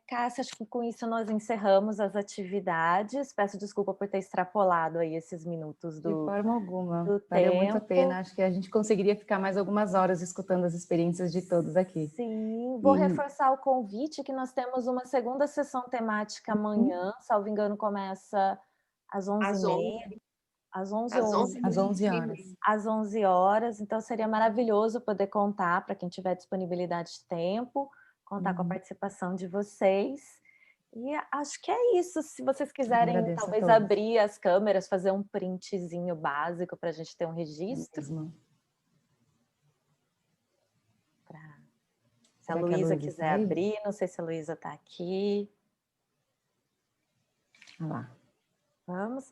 Cássia, acho que com isso nós encerramos as atividades. Peço desculpa por ter extrapolado aí esses minutos De forma alguma, valeu tempo. muito a pena. Acho que a gente conseguiria ficar mais algumas horas escutando as experiências de todos aqui. Sim, vou reforçar o convite que nós temos uma segunda sessão temática amanhã, salvo engano, começa às 11h30. Às 11 horas. Às 11 horas, então seria maravilhoso poder contar, para quem tiver disponibilidade de tempo, contar com a participação de vocês. E acho que é isso. Se vocês quiserem, talvez abrir as câmeras, fazer um printzinho básico para a gente ter um registro. Se a Luísa quiser abrir, não sei se a Luísa está aqui. Olha lá. Vamos.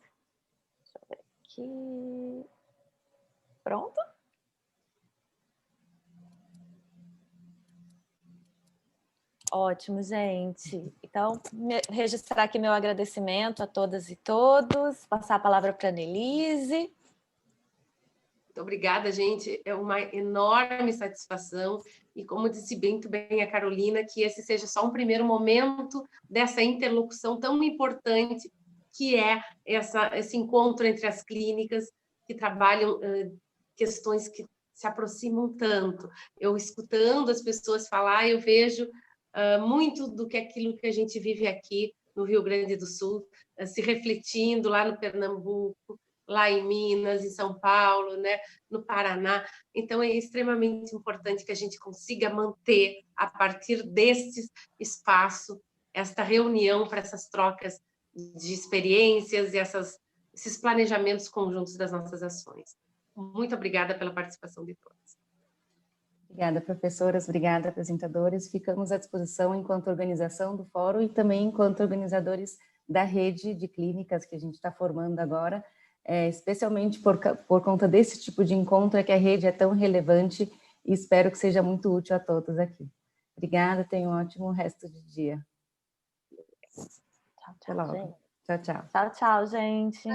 Deixa eu ver aqui. Pronto? Ótimo, gente. Então, registrar aqui meu agradecimento a todas e todos, passar a palavra para a Nelise. Muito obrigada, gente. É uma enorme satisfação. E como disse muito bem a Carolina, que esse seja só um primeiro momento dessa interlocução tão importante que é esse encontro entre as clínicas que trabalham questões que se aproximam tanto. Eu escutando as pessoas falar, eu vejo muito do que aquilo que a gente vive aqui no Rio Grande do Sul, se refletindo lá no Pernambuco, lá em Minas, em São Paulo, né, no Paraná. Então, é extremamente importante que a gente consiga manter, a partir deste espaço, esta reunião para essas trocas de experiências e esses planejamentos conjuntos das nossas ações. Muito obrigada pela participação de todos. Obrigada, professoras, obrigada, apresentadores. Ficamos à disposição enquanto organização do fórum e também enquanto organizadores da rede de clínicas que a gente está formando agora, especialmente por conta desse tipo de encontro, é que a rede é tão relevante e espero que seja muito útil a todos aqui. Obrigada, tenham um ótimo resto de dia. Tchau, tchau, gente. Tchau, tchau. Tchau, tchau, gente.